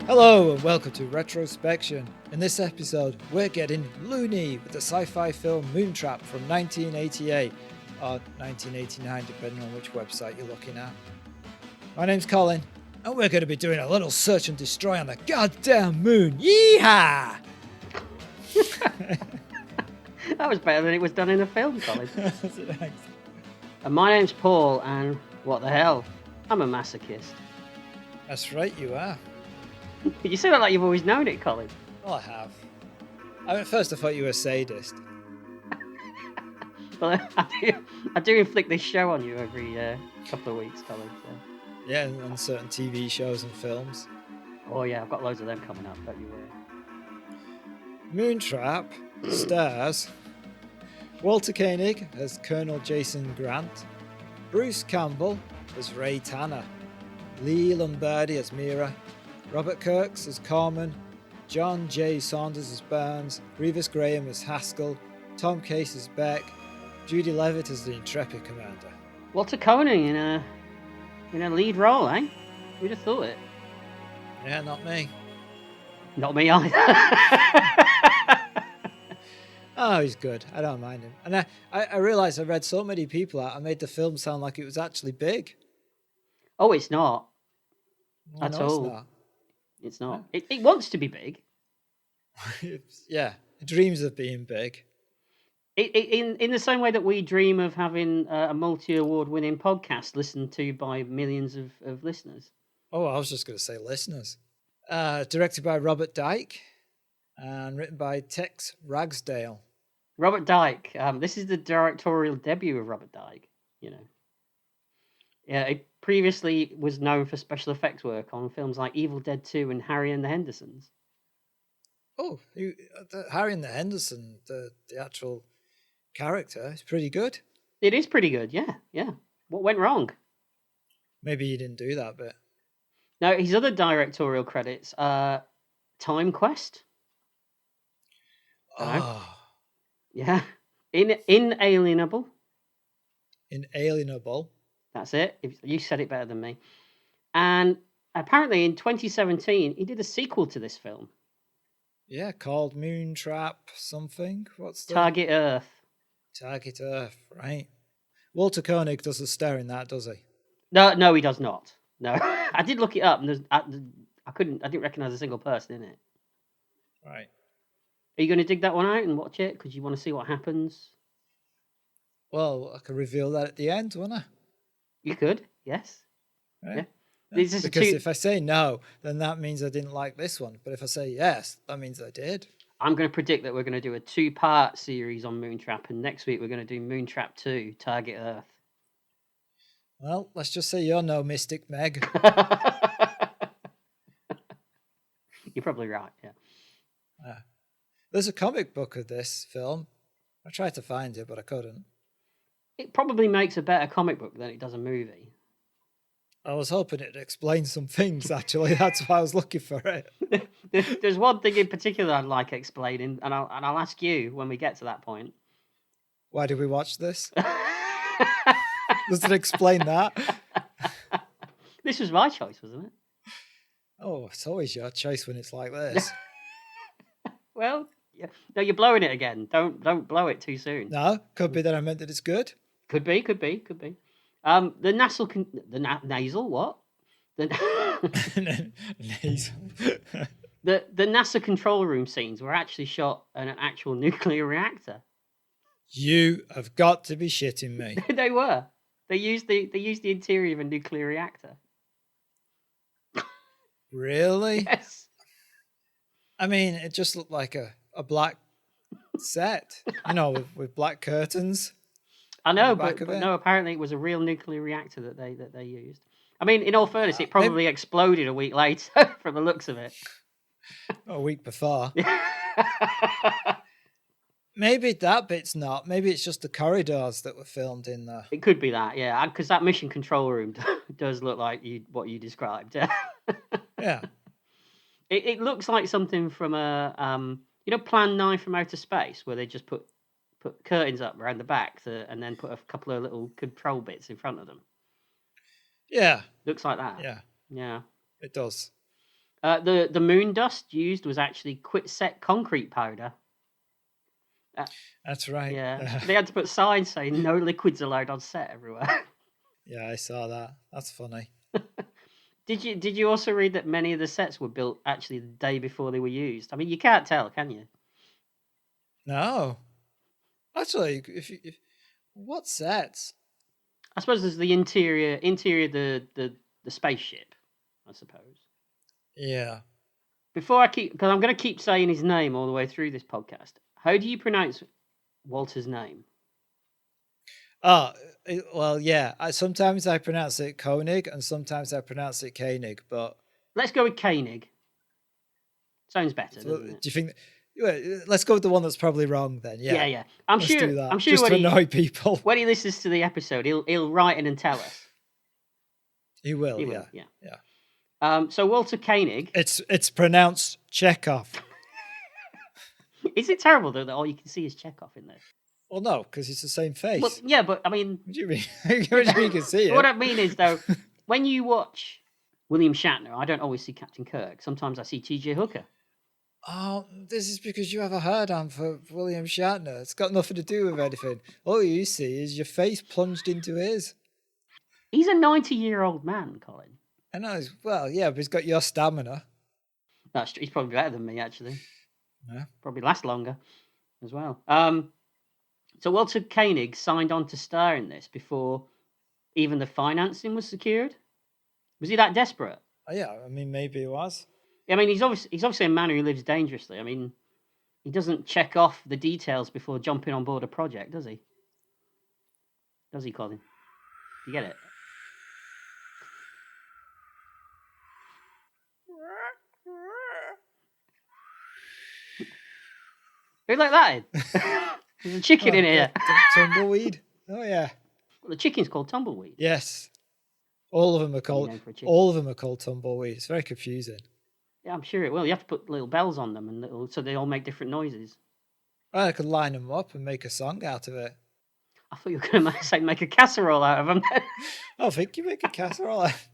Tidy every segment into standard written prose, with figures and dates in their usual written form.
Hello and welcome to Retrospection. In this episode, we're getting loony with the sci-fi film Moontrap from 1988 or 1989, depending on which website you're looking at. My name's Colin, and we're going to be doing a little search and destroy on the goddamn moon. Yeehaw! That was better than it was done in the film, Colin. And my name's Paul, and what the hell? I'm a masochist. That's right, you are. You say that like you've always known it, Colin. Well, I have. At first I thought you were a sadist. Well, I do inflict this show on you every couple of weeks, Colin. So. Yeah, on certain TV shows and films. Oh yeah, I've got loads of them coming up, don't you worry. Moontrap stars Walter Koenig as Colonel Jason Grant, Bruce Campbell as Ray Tanner, Lee Lombardi as Mira, Robert Kirks as Carmen, John J. Saunders as Burns, Revis Graham as Haskell, Tom Case as Beck, Judy Levitt as the Intrepid Commander. Walter Koenig in a lead role, eh? Who'd have thought it? Yeah, not me. Not me either. Oh, he's good. I don't mind him. And I realised I read so many people out, I made the film sound like it was actually big. Oh, it's not. Well, At no, all. It's not. It's not. It wants to be big. Yeah, it dreams of being big. In the same way that we dream of having a multi-award winning podcast listened to by millions of listeners. Oh, I was just going to say listeners. Directed by Robert Dyke and written by Tex Ragsdale. Robert Dyke. This is the directorial debut of Robert Dyke. You know. Yeah, it previously was known for special effects work on films like Evil Dead 2 and Harry and the Hendersons. Oh, Harry and the Henderson, the actual character, is pretty good. It is pretty good, yeah. What went wrong? Maybe he didn't do that bit. No, his other directorial credits are Time Quest. Oh. Yeah. Inalienable. Inalienable. That's it. You said it better than me. And apparently in 2017, he did a sequel to this film. Yeah, called Moontrap something. What's the... Target Earth. Target Earth, right. Walter Koenig doesn't star in that, does he? No, he does not. No. I did look it up, and I didn't recognise a single person in it. Right. Are you going to dig that one out and watch it? Because you want to see what happens? Well, I could reveal that at the end, wouldn't I? You could, yes. Yeah. Because if I say no, then that means I didn't like this one. But if I say yes, that means I did. I'm going to predict that we're going to do a 2-part series on Moontrap, and next week we're going to do Moontrap 2, Target Earth. Well, let's just say you're no Mystic Meg. You're probably right, yeah. There's a comic book of this film. I tried to find it, but I couldn't. It probably makes a better comic book than it does a movie. I was hoping it'd explain some things, actually. That's why I was looking for it. There's one thing in particular I'd like explaining, and I'll ask you when we get to that point. Why did we watch this? Does it explain that? This was my choice, wasn't it? Oh, it's always your choice when it's like this. Well, yeah. No, you're blowing it again. Don't blow it too soon. No, could be that I meant that it's good. Could be. The nasal what? Nasal. The NASA control room scenes were actually shot in an actual nuclear reactor. You have got to be shitting me. They were. They used the interior of a nuclear reactor. Really? Yes. I mean, it just looked like a black set, with black curtains. I know, but no, apparently it was a real nuclear reactor that they used. I mean, in all fairness, it probably exploded a week later from the looks of it. A week before. Maybe that bit's not. Maybe it's just the corridors that were filmed in there. It could be that, yeah, because that mission control room does look like what you described. Yeah. It looks like something from a Plan 9 from Outer Space, where they just put curtains up around the back and then put a couple of little control bits in front of them. Yeah. Looks like that. Yeah. Yeah. It does. The moon dust used was actually quick-set concrete powder. That's right. Yeah, they had to put signs saying no liquids allowed on set everywhere. Yeah, I saw that. That's funny. Did you also read that many of the sets were built actually the day before they were used? I mean, you can't tell, can you? No. Actually, what sets? I suppose there's the interior the spaceship, I suppose. Yeah. Before I keep, because I'm going to keep saying his name all the way through this podcast. How do you pronounce Walter's name? Oh, well, yeah. Sometimes I pronounce it Koenig, and sometimes I pronounce it Koenig. But let's go with Koenig. Sounds better, doesn't it? Do you think? Let's go with the one that's probably wrong then. Yeah, yeah. I'm let's sure. do that. I'm sure just to annoy people. When he listens to the episode, he'll write in and tell us. He will. Yeah. So Walter Koenig. It's pronounced Chekhov. Is it terrible though that all you can see is Chekhov in there? Well, no, because it's the same face. Well, yeah, but I mean, what do you mean? What do you mean you can see it? What I mean is though, when you watch William Shatner, I don't always see Captain Kirk. Sometimes I see T.J. Hooker. Oh, this is because you have a hard on for William Shatner. It's got nothing to do with anything. All you see is your face plunged into his. He's a 90-year-old man, Colin. I know. Well, yeah, but he's got your stamina. That's true. He's probably better than me, actually. Yeah. Probably last longer as well. So Walter Koenig signed on to star in this before even the financing was secured. Was he that desperate? Oh, yeah, I mean, maybe he was. I mean, he's obviously a man who lives dangerously. I mean, he doesn't check off the details before jumping on board a project, does he? Does he, Colin? You get it? Who let that in? There's a chicken in here. Tumbleweed. Oh yeah. Well, the chicken's called Tumbleweed. Yes. All of them are called Tumbleweed. It's very confusing. Yeah, I'm sure it will. You have to put little bells on them, and so they all make different noises. I could line them up and make a song out of it. I thought you were going to say make a casserole out of them. I think you make a casserole out of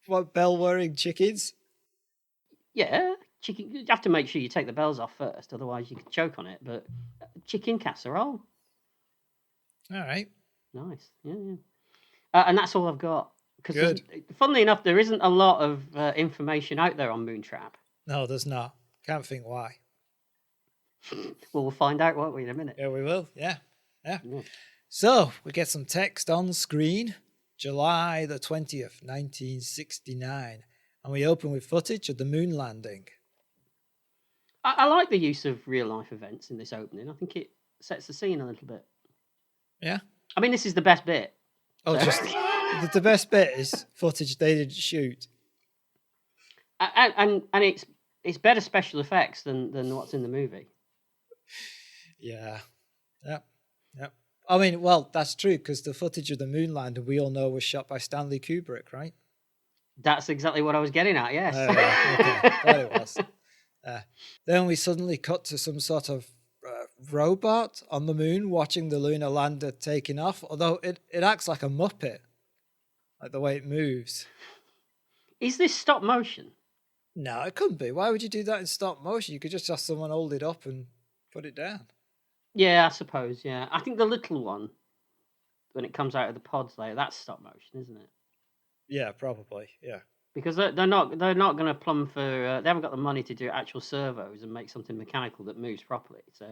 what, bell-wearing chickens? Yeah, chicken. You have to make sure you take the bells off first, otherwise you can choke on it. But chicken casserole. All right. Nice. Yeah. And that's all I've got. Good. Funnily enough, there isn't a lot of information out there on Moontrap. No, there's not. Can't think why. Well, we'll find out, won't we, in a minute? Yeah, we will. Yeah. So, we get some text on screen. July the 20th, 1969. And we open with footage of the moon landing. I like the use of real-life events in this opening. I think it sets the scene a little bit. Yeah? I mean, this is the best bit. Oh, so. Just... the best bit is footage they didn't shoot. And it's better special effects than what's in the movie. Yeah. Yep. I mean, well, that's true, because the footage of the moon landing we all know was shot by Stanley Kubrick, right? That's exactly what I was getting at, yes. Okay, thought it was. Then we suddenly cut to some sort of robot on the moon watching the lunar lander taking off, although it acts like a Muppet, like the way it moves. Is this stop motion? No, it couldn't be. Why would you do that in stop motion? You could just have someone hold it up and put it down. Yeah, I suppose, yeah. I think the little one, when it comes out of the pods later, that's stop motion, isn't it? Yeah, probably, yeah. Because they're not going to plumb for... they haven't got the money to do actual servos and make something mechanical that moves properly, so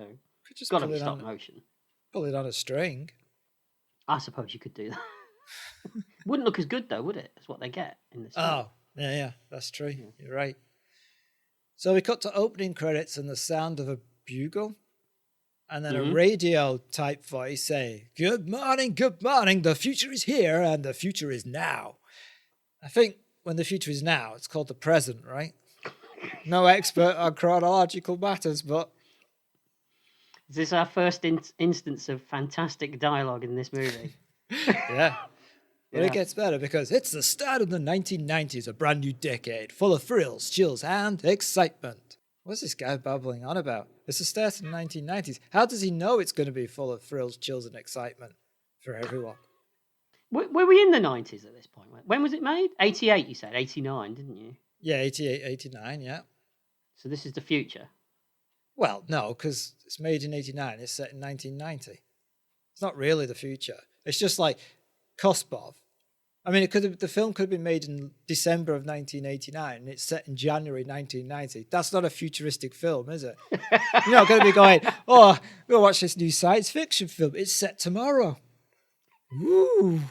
it's got to be stop motion. Pull it on a string. I suppose you could do that. Wouldn't look as good, though, would it? That's what they get in this film. Oh, yeah, that's true. Yeah. You're right. So we cut to opening credits and the sound of a bugle. And then a radio-type voice saying, good morning, the future is here, and the future is now. I think when the future is now, it's called the present, right? No expert on chronological matters, but... Is this our first instance of fantastic dialogue in this movie? Yeah. But it gets better because it's the start of the 1990s, a brand new decade, full of thrills, chills, and excitement. What's this guy babbling on about? It's the start of the 1990s. How does he know it's going to be full of thrills, chills, and excitement for everyone? Were we in the 90s at this point? When was it made? 88, you said. 89, didn't you? Yeah, 88, 89, yeah. So this is the future. Well, no, because it's made in 89. It's set in 1990. It's not really the future. It's just like Kospov. I mean, the film could have been made in December of 1989, and it's set in January 1990. That's not a futuristic film, is it? You're not going to be going, oh, we'll watch this new science fiction film. It's set tomorrow. Woo!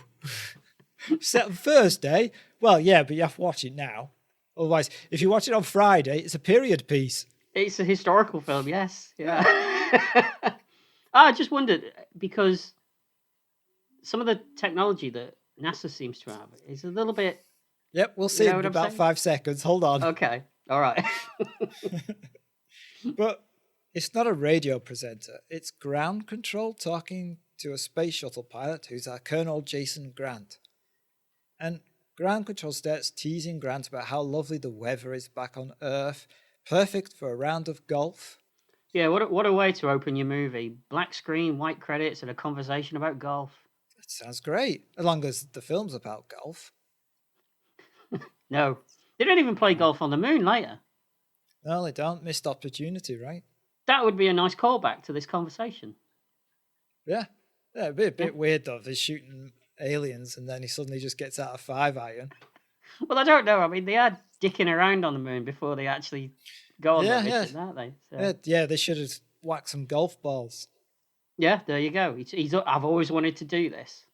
Set on Thursday? Well, yeah, but you have to watch it now. Otherwise, if you watch it on Friday, it's a period piece. It's a historical film, yes. Yeah. I just wondered, because some of the technology that NASA seems to have is a little bit... Yep, we'll see in about 5 seconds. Hold on. Okay, all right. But it's not a radio presenter. It's ground control talking to a space shuttle pilot who's our Colonel Jason Grant. And ground control starts teasing Grant about how lovely the weather is back on Earth, perfect for a round of golf. Yeah, what a way to open your movie. Black screen, white credits, and a conversation about golf. That sounds great, as long as the film's about golf. No, they don't even play golf on the moon later. No, they don't. Missed opportunity, right? That would be a nice callback to this conversation. Yeah. It'd be a bit weird, though, if they're shooting aliens and then he suddenly just gets out of 5-iron. Well, I don't know. I mean, they are dicking around on the moon before they actually go on the mission, aren't they? So. Yeah, they should have whacked some golf balls. Yeah, there you go. I've always wanted to do this,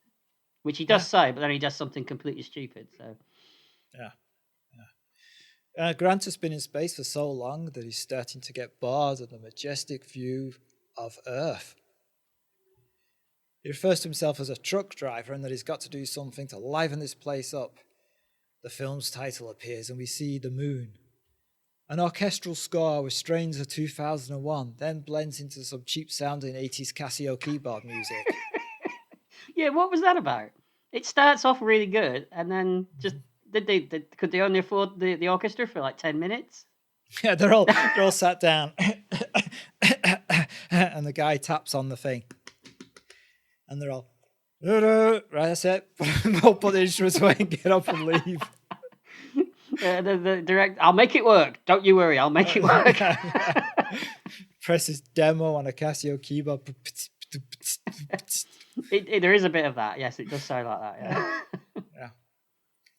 which he does say, but then he does something completely stupid. So. Yeah. Grant has been in space for so long that he's starting to get bored of the majestic view of Earth. He refers to himself as a truck driver and that he's got to do something to liven this place up. The film's title appears and we see the moon. An orchestral score with strains of 2001 then blends into some cheap-sounding 80s Casio keyboard music. Yeah, what was that about? It starts off really good and then just... could they only afford the orchestra for like 10 minutes? Yeah, they're all sat down. And the guy taps on the thing. And they're all, right, that's it. I'll put the instruments away and get up and leave. The director, I'll make it work. Don't you worry, I'll make it work. Press his demo on a Casio keyboard. There is a bit of that. Yes, it does sound like that.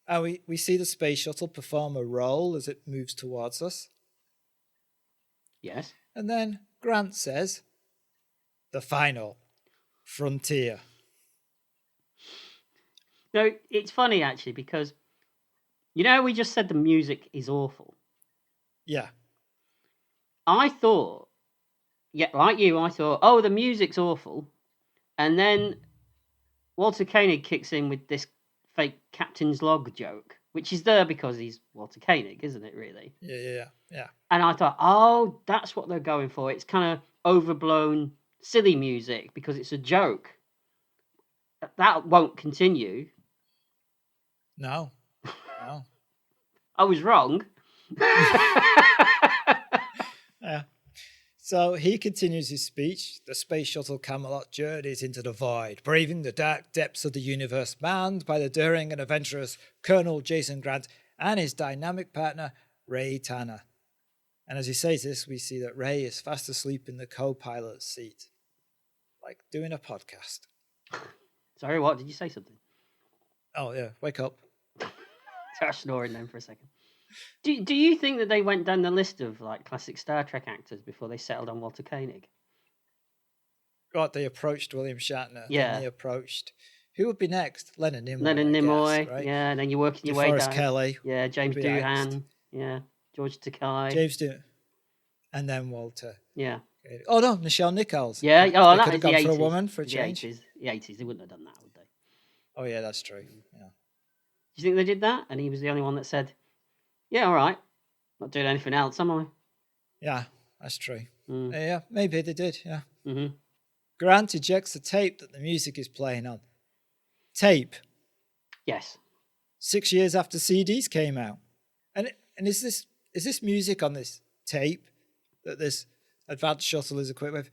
Yeah. We see the space shuttle perform a roll as it moves towards us. Yes. And then Grant says, the final frontier. No, it's funny actually because, we just said the music is awful. Yeah. I thought, like you, I thought, oh, the music's awful. And then Walter Koenig kicks in with this fake captain's log joke, which is there because he's Walter Koenig, isn't it, really? Yeah. And I thought, oh, that's what they're going for. It's kind of overblown, silly music because it's a joke. That won't continue. No. I was wrong. Yeah. So he continues his speech. The space shuttle Camelot journeys into the void, braving the dark depths of the universe, manned by the daring and adventurous Colonel Jason Grant and his dynamic partner, Ray Tanner. And as he says this, we see that Ray is fast asleep in the co-pilot's seat, like doing a podcast. Sorry, what? Did you say something? Oh, yeah. Wake up. Start snoring then for a second. Do you think that they went down the list of like classic Star Trek actors before they settled on Walter Koenig? Right, they approached William Shatner. Yeah. Then they approached... Who would be next? Leonard Nimoy. Right? Yeah, and then you're working your way down. DeForest Kelly. Yeah, James Doohan. Yeah, George Takei. James Doohan. And then Walter. Yeah. Oh, no, Nichelle Nichols. Yeah, they that could have is gone the 80s. for a woman for a The change. 80s. The 80s, they wouldn't have done that, would they? Oh, yeah, that's true. Yeah. Do you think they did that? And he was the only one that said, yeah, all right. Not doing anything else, am I? Yeah, that's true. Mm. Yeah, maybe they did, yeah. Mm-hmm. Grant ejects the tape that the music is playing on. Tape. Yes. 6 years after CDs came out. And is this music on this tape that this advanced shuttle is equipped with?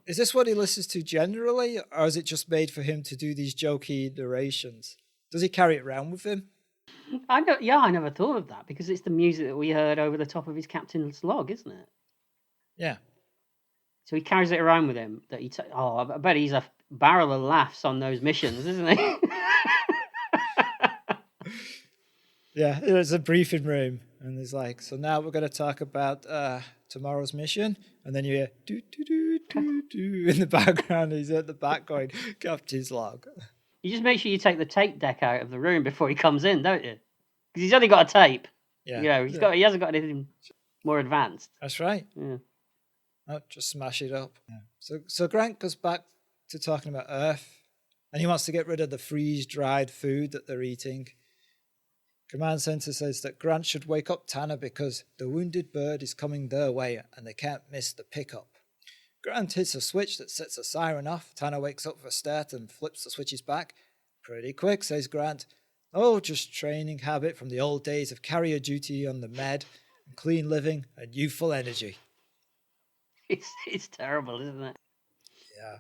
Is this what he listens to generally, or is it just made for him to do these jokey narrations? Does he carry it around with him? I never thought of that because it's the music that we heard over the top of his captain's log, isn't it? Yeah. So he carries it around with him. I bet he's a barrel of laughs on those missions, isn't he? Yeah, there's a briefing room, and there's like, so now we're going to talk about tomorrow's mission, and then you hear do do do do do in the background. He's at the back going, Captain's log. You just make sure you take the tape deck out of the room before he comes in, don't you? Because he's only got a tape. Yeah, he hasn't got anything more advanced. That's right. Yeah. Oh, just smash it up. Yeah. So Grant goes back to talking about Earth, and he wants to get rid of the freeze-dried food that they're eating. Command Center says that Grant should wake up Tanner because the wounded bird is coming their way and they can't miss the pickup. Grant hits a switch that sets a siren off. Tanner wakes up for a start and flips the switches back. Pretty quick, says Grant. Oh, just training habit from the old days of carrier duty on the Med, and clean living and youthful energy. It's terrible, isn't it? Yeah.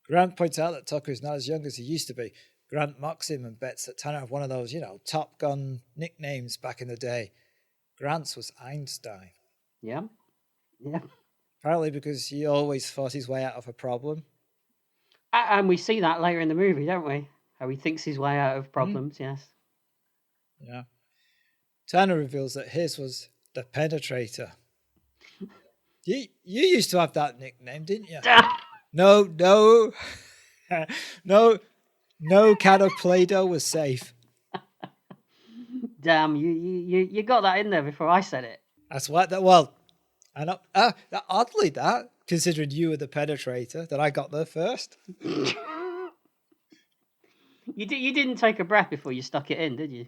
Grant points out that Tucker is not as young as he used to be. Grant mocks him and bets that Tanner had one of those, Top Gun nicknames back in the day. Grant's was Einstein. Yeah. Yeah. Apparently because he always fought his way out of a problem. And we see that later in the movie, don't we? How he thinks his way out of problems, yes. Yeah. Tanner reveals that his was the Penetrator. You used to have that nickname, didn't you? No can of Play-Doh was safe. Damn, you got that in there before I said it. That's what oddly that, considering you were the Penetrator, that I got there first. You didn't take a breath before you stuck it in, did you?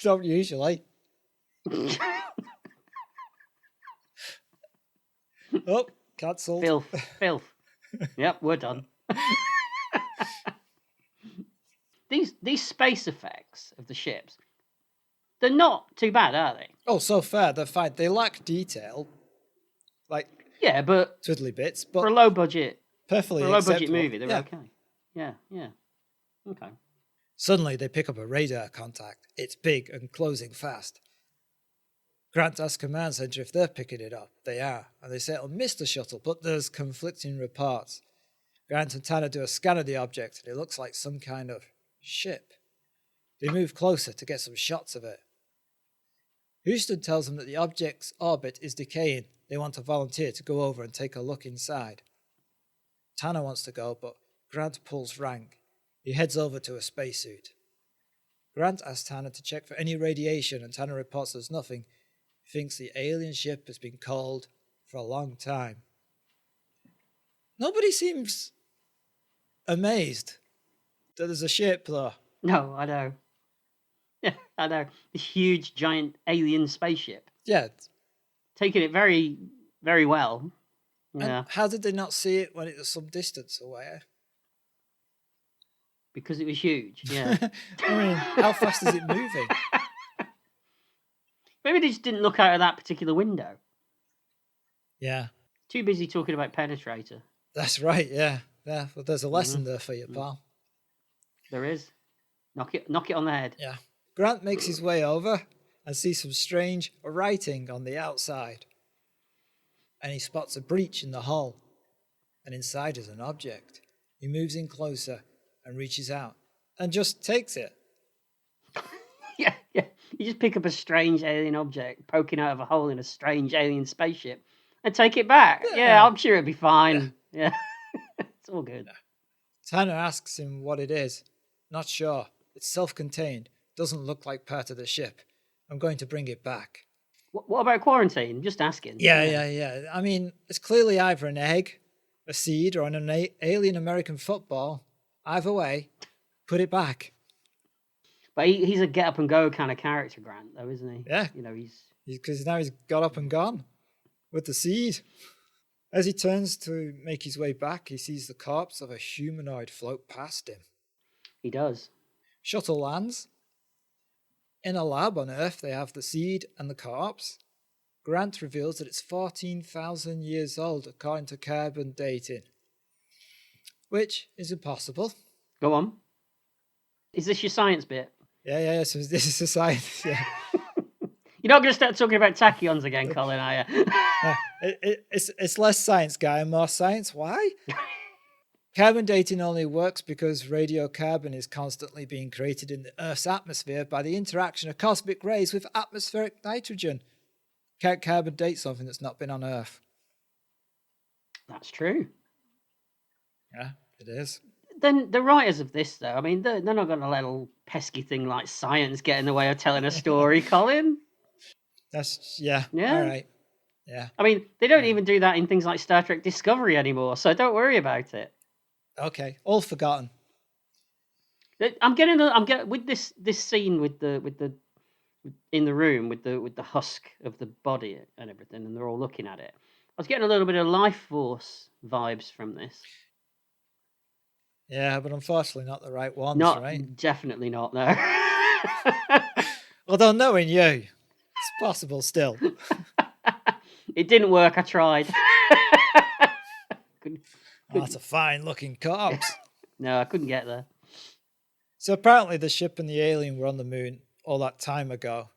Don't usually. Oh, cancelled. Filth. Yep, we're done. These space effects of the ships, they're not too bad, are they? Oh, so far they're fine. They lack detail, but twiddly bits. But for a low budget, perfectly for a low budget acceptable. movie, they're okay. Yeah. Okay. Suddenly they pick up a radar contact. It's big and closing fast. Grant asks Command Center if they're picking it up. They are, and they say it'll miss the shuttle, but there's conflicting reports. Grant and Tanner do a scan of the object, and it looks like some kind of ship. They move closer to get some shots of it. Houston tells them that the object's orbit is decaying. They want a volunteer to go over and take a look inside. Tanner wants to go, but Grant pulls rank. He heads over to a spacesuit. Grant asks Tanner to check for any radiation, and Tanner reports there's nothing. He thinks the alien ship has been cold for a long time. Nobody seems amazed that there's a ship, though. No, I know. Yeah, I know. A huge, giant alien spaceship. Yeah. Taking it very, very well. Yeah. And how did they not see it when it was some distance away? Because it was huge, yeah. I mean, how fast is it moving? Maybe they just didn't look out of that particular window. Yeah. Too busy talking about Penetrator. That's right, yeah. Yeah, well, there's a lesson there for you, pal. There is. Knock it on the head. Yeah. Grant makes his way over and sees some strange writing on the outside. And he spots a breach in the hull. And inside is an object. He moves in closer and reaches out and just takes it. Yeah. You just pick up a strange alien object poking out of a hole in a strange alien spaceship and take it back. Yeah, I'm sure it'll be fine. Yeah. It's all good. Tanner asks him what it is. Not sure. It's self-contained. Doesn't look like part of the ship. I'm going to bring it back. What about quarantine? Just asking. Yeah. I mean, it's clearly either an egg, a seed, or an alien American football. Either way, put it back. But he's a get up and go kind of character, Grant, though, isn't he? Yeah. Because now he's got up and gone with the seed. As he turns to make his way back, he sees the corpse of a humanoid float past him. He does. Shuttle lands. In a lab on Earth, they have the seed and the corpse. Grant reveals that it's 14,000 years old according to carbon dating, which is impossible. Go on. Is this your science bit? Yeah. So this is a science. Yeah. You're not going to start talking about tachyons again, Colin, are you? It's less science, guy, and more science. Why? Carbon dating only works because radiocarbon is constantly being created in the Earth's atmosphere by the interaction of cosmic rays with atmospheric nitrogen. Can't carbon date something that's not been on Earth. That's true. Yeah, it is. Then the writers of this, though, I mean, they're not going to let a little pesky thing like science get in the way of telling a story, Colin. Yeah. Yeah. All right. Yeah. I mean, they don't even do that in things like Star Trek Discovery anymore, so don't worry about it. Okay, all forgotten. I'm getting with this scene with the in the room with the husk of the body and everything, and they're all looking at it. I was getting a little bit of Life Force vibes from this. Yeah, but unfortunately not the right ones, right? Definitely not, no. Although knowing you, it's possible still. It didn't work, I tried. That's a fine looking corpse. No, I couldn't get there. So apparently the ship and the alien were on the moon all that time ago.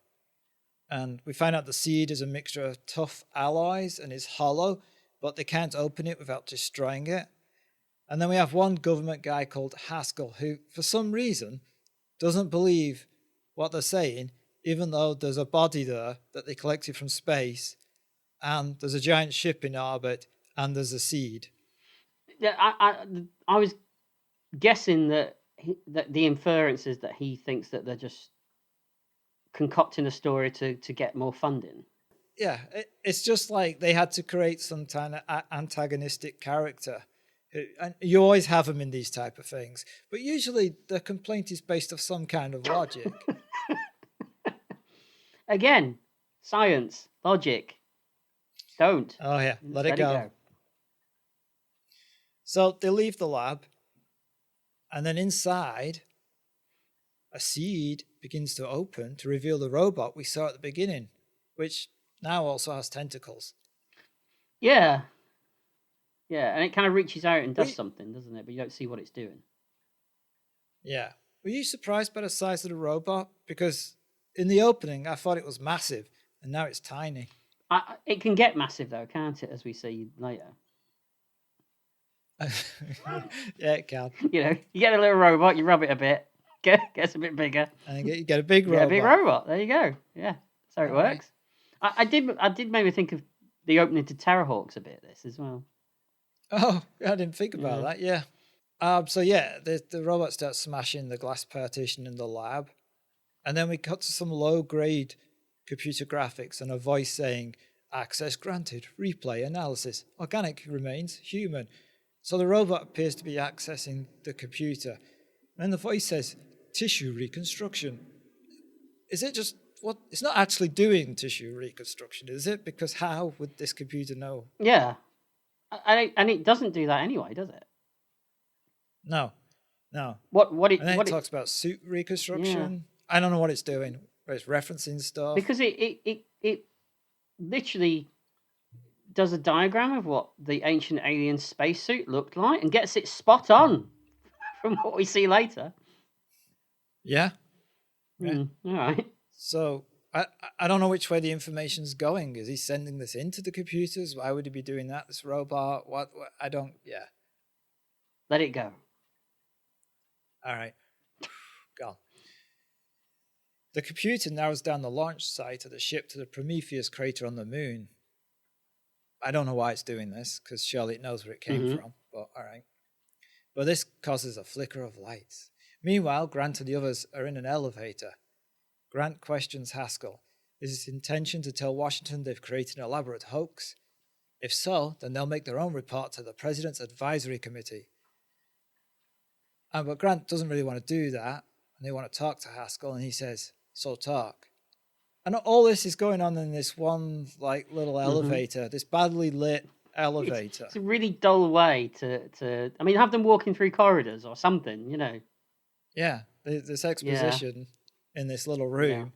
And we find out the seed is a mixture of tough alloys and is hollow, but they can't open it without destroying it. And then we have one government guy called Haskell who, for some reason, doesn't believe what they're saying, even though there's a body there that they collected from space, and there's a giant ship in orbit, and there's a seed. Yeah, I was guessing that the inference is that he thinks that they're just concocting a story to get more funding. Yeah, it's just like they had to create some kind of antagonistic character. And you always have them in these type of things, but usually the complaint is based off some kind of logic. Again, science, logic. Don't. Oh yeah, let it go. So they leave the lab, and then inside, a seed begins to open to reveal the robot we saw at the beginning, which now also has tentacles. Yeah. Yeah, and it kind of reaches out and does something, doesn't it? But you don't see what it's doing. Yeah. Were you surprised by the size of the robot? Because in the opening, I thought it was massive, and now it's tiny. It can get massive, though, can't it, as we see later? Yeah, it can. You know, you get a little robot, you rub it a bit, gets a bit bigger. And you get a big robot. Get a big robot. There you go. Yeah, that's how it works. Right. I did maybe think of the opening to Terrorhawks a bit, this as well. Oh, I didn't think about that. Yeah. So yeah, the robot starts smashing the glass partition in the lab, and then we cut to some low-grade computer graphics and a voice saying, "Access granted. Replay analysis. Organic remains human." So the robot appears to be accessing the computer, and the voice says, "Tissue reconstruction." Is it just what? It's not actually doing tissue reconstruction, is it? Because how would this computer know? Yeah. And it doesn't do that anyway, does it? No. It talks about suit reconstruction. Yeah. I don't know what it's doing. But it's referencing stuff. Because it literally does a diagram of what the ancient alien spacesuit looked like and gets it spot on from what we see later. Yeah. All right. So I don't know which way the information's going. Is he sending this into the computers? Why would he be doing that? This robot? What? I don't. Yeah. Let it go. All right. Go. The computer narrows down the launch site of the ship to the Prometheus crater on the moon. I don't know why it's doing this, because surely it knows where it came from. But all right. But this causes a flicker of lights. Meanwhile, Grant and the others are in an elevator. Grant questions Haskell. Is his intention to tell Washington they've created an elaborate hoax? If so, then they'll make their own report to the President's Advisory Committee. But Grant doesn't really want to do that, and they want to talk to Haskell, and he says, "So talk." And all this is going on in this one little elevator, this badly lit elevator. It's a really dull way to I mean, have them walking through corridors or something, you know. Yeah, this exposition in this little room.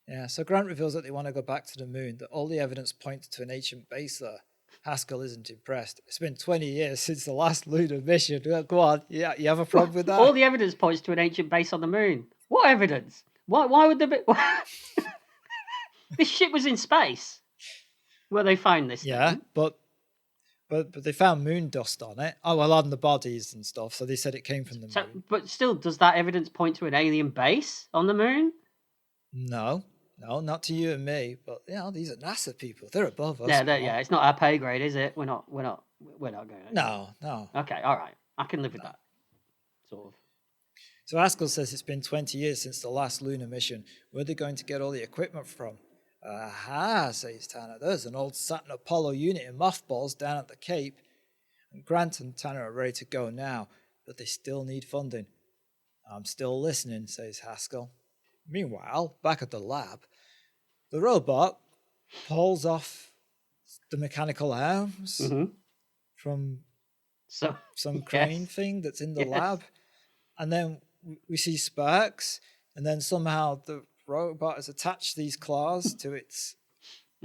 Yeah, so Grant reveals that they want to go back to the moon, that all the evidence points to an ancient base there. Haskell isn't impressed. It's been 20 years since the last lunar mission. Go on. Yeah, you have a problem with that? All the evidence points to an ancient base on the moon. What evidence? Why would there be... This ship was in space where they found this thing. But they found moon dust on it. Oh, well, on the bodies and stuff. So they said it came from the moon. But still, does that evidence point to an alien base on the moon? No, not to you and me. But these are NASA people. They're above us. Yeah. It's not our pay grade, is it? We're not going. No. Okay, all right. I can live with that. Sort of. So Haskell says it's been 20 years since the last lunar mission. Where are they going to get all the equipment from? Aha, says Tanner. There's an old Saturn Apollo unit in mothballs down at the Cape. And Grant and Tanner are ready to go now, but they still need funding. I'm still listening, says Haskell. Meanwhile, back at the lab, the robot pulls off the mechanical arms from some crane thing that's in the lab. And then we see sparks, and then somehow the robot has attached these claws to its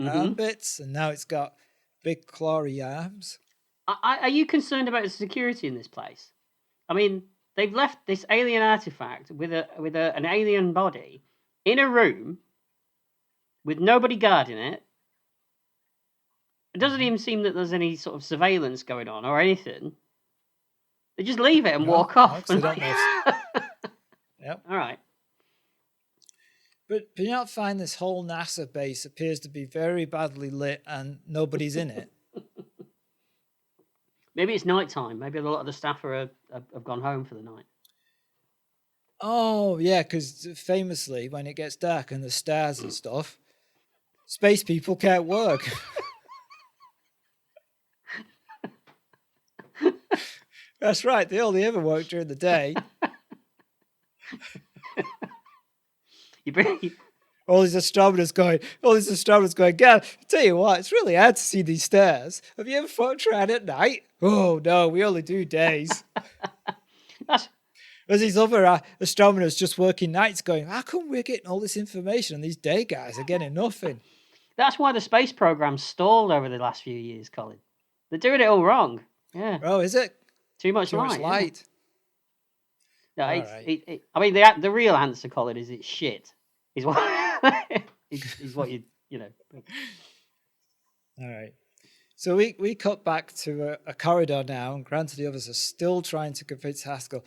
arm bits, and now it's got big clawy arms. Are you concerned about the security in this place? I mean, they've left this alien artifact with an alien body in a room with nobody guarding it. It doesn't even seem that there's any sort of surveillance going on or anything. They just leave it and walk off. Yep. All right. But you not find this whole NASA base appears to be very badly lit and nobody's in it? Maybe it's nighttime. Maybe a lot of the staff have gone home for the night. Oh, yeah, because famously, when it gets dark and the stars and stuff, space people can't work. That's right. They only ever work during the day. All these astronomers going, God, I tell you what, it's really hard to see these stars. Have you ever tried at night? Oh, no, we only do days. There's these other astronomers just working nights going, how come we're getting all this information and these day guys are getting nothing? That's why the space program's stalled over the last few years, Colin. They're doing it all wrong. Yeah. Oh, is it? Too much light. Yeah. No, I mean, the real answer, Colin, is it's shit. Is what is what you know. All right. So we cut back to a corridor now, and Grant and the others are still trying to convince Haskell.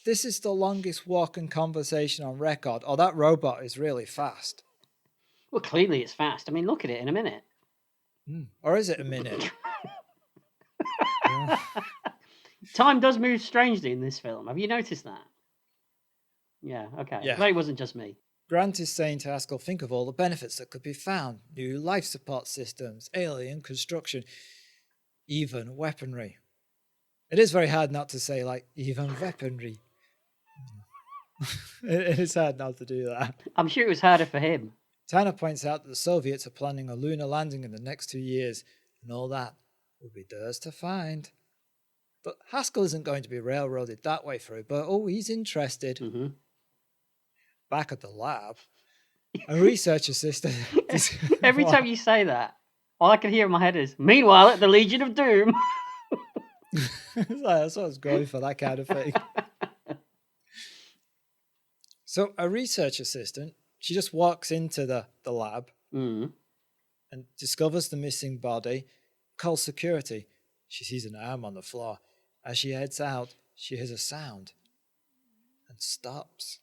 This is the longest walk and conversation on record. Oh, that robot is really fast. Well, clearly it's fast. I mean, look at it in a minute. Or is it a minute? Time does move strangely in this film. Have you noticed that? Yeah, okay. Yeah. But it wasn't just me. Grant is saying to Haskell, think of all the benefits that could be found. New life support systems, alien construction, even weaponry. It is very hard not to say, even weaponry. It is hard not to do that. I'm sure it was harder for him. Tanner points out that the Soviets are planning a lunar landing in the next 2 years, and all that will be theirs to find. But Haskell isn't going to be railroaded that way through, but he's interested. Back at the lab, a research assistant... Every time you say that, all I can hear in my head is, meanwhile at the Legion of Doom. That's what I was going for, that kind of thing. So a research assistant, she just walks into the lab and discovers the missing body, calls security. She sees an arm on the floor. As she heads out, she hears a sound and stops.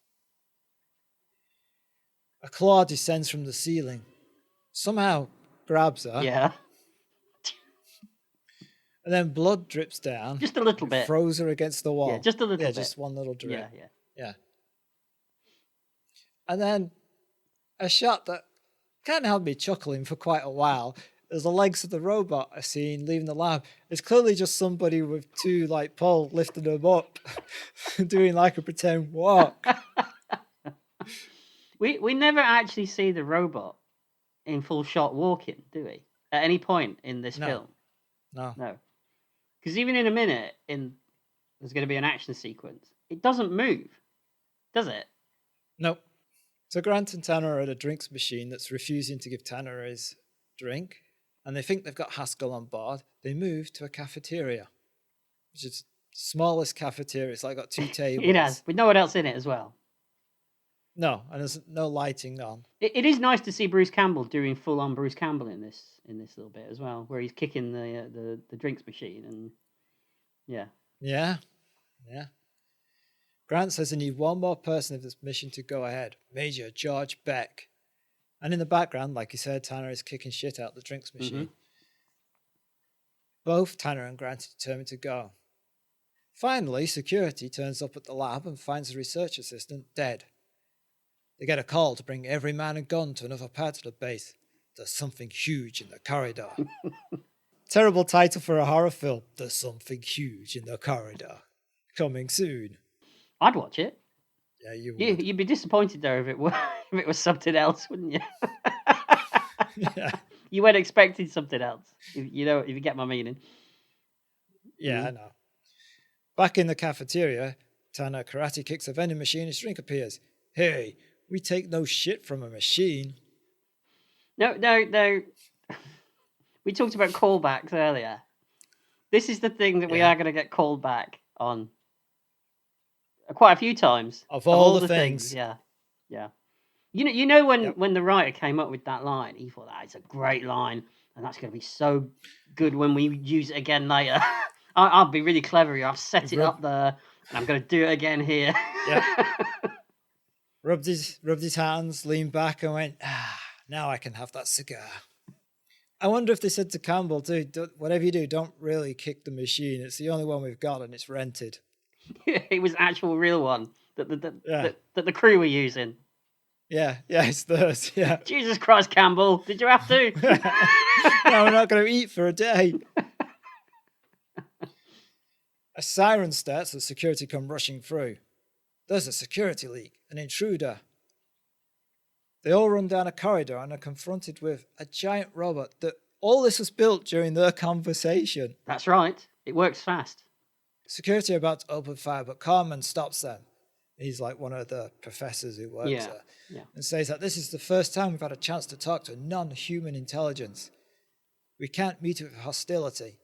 A claw descends from the ceiling, somehow grabs her. Yeah. And then blood drips down. Just a little bit. Throws her against the wall. Yeah, just a little bit. Yeah, just one little drip. Yeah. And then a shot that kind of had me chuckling for quite a while. As the legs of the robot are seen leaving the lab, it's clearly just somebody with two pole lifting them up, doing a pretend walk. We never actually see the robot in full shot walking, do we? At any point in this film? No. Because even in a minute, there's going to be an action sequence. It doesn't move, does it? Nope. So Grant and Tanner are at a drinks machine that's refusing to give Tanner his drink. and they think they've got Haskell on board, they move to a cafeteria, which is the smallest cafeteria. It's like got 2 tables. It has, with no one else in it as well. No, and there's no lighting on. It is nice to see Bruce Campbell doing full-on Bruce Campbell in this little bit as well, where he's kicking the drinks machine and yeah. Yeah. Grant says they need one more person of this mission to go ahead, Major George Beck. And in the background, like you said, Tanner is kicking shit out the drinks machine. Mm-hmm. Both Tanner and Grant are determined to go. Finally, security turns up at the lab and finds the research assistant dead. They get a call to bring every man and gun to another part of the base. There's something huge in the corridor. Terrible title for a horror film. There's something huge in the corridor. Coming soon. I'd watch it. Yeah, you would. You'd be disappointed though if it was something else, wouldn't you? Yeah. You weren't expecting something else. If you get my meaning. Yeah, I know. Back in the cafeteria, Tanner karate kicks a vending machine and his drink appears. Hey, we take no shit from a machine. No. We talked about callbacks earlier. This is the thing that we are going to get called back on quite a few times. Of all the things. Yeah. You know when the writer came up with that line, he thought that is a great line, and that's going to be so good when we use it again later. I'll be really clever here. I've set it up there, and I'm going to do it again here. Yeah. rubbed his hands, leaned back, and went, now I can have that cigar. I wonder if they said to Campbell, dude, whatever you do, don't really kick the machine. It's the only one we've got, and it's rented. It was an actual real one that the crew were using. Yeah, it's theirs. Yeah. Jesus Christ, Campbell, did you have to? No, we're not going to eat for a day. A siren starts as security come rushing through. There's a security leak, an intruder. They all run down a corridor and are confronted with a giant robot that all this was built during their conversation. That's right. It works fast. Security are about to open fire, but Carmen stops them. He's like one of the professors who works there. Yeah. And says that this is the first time we've had a chance to talk to a non-human intelligence. We can't meet it with hostility.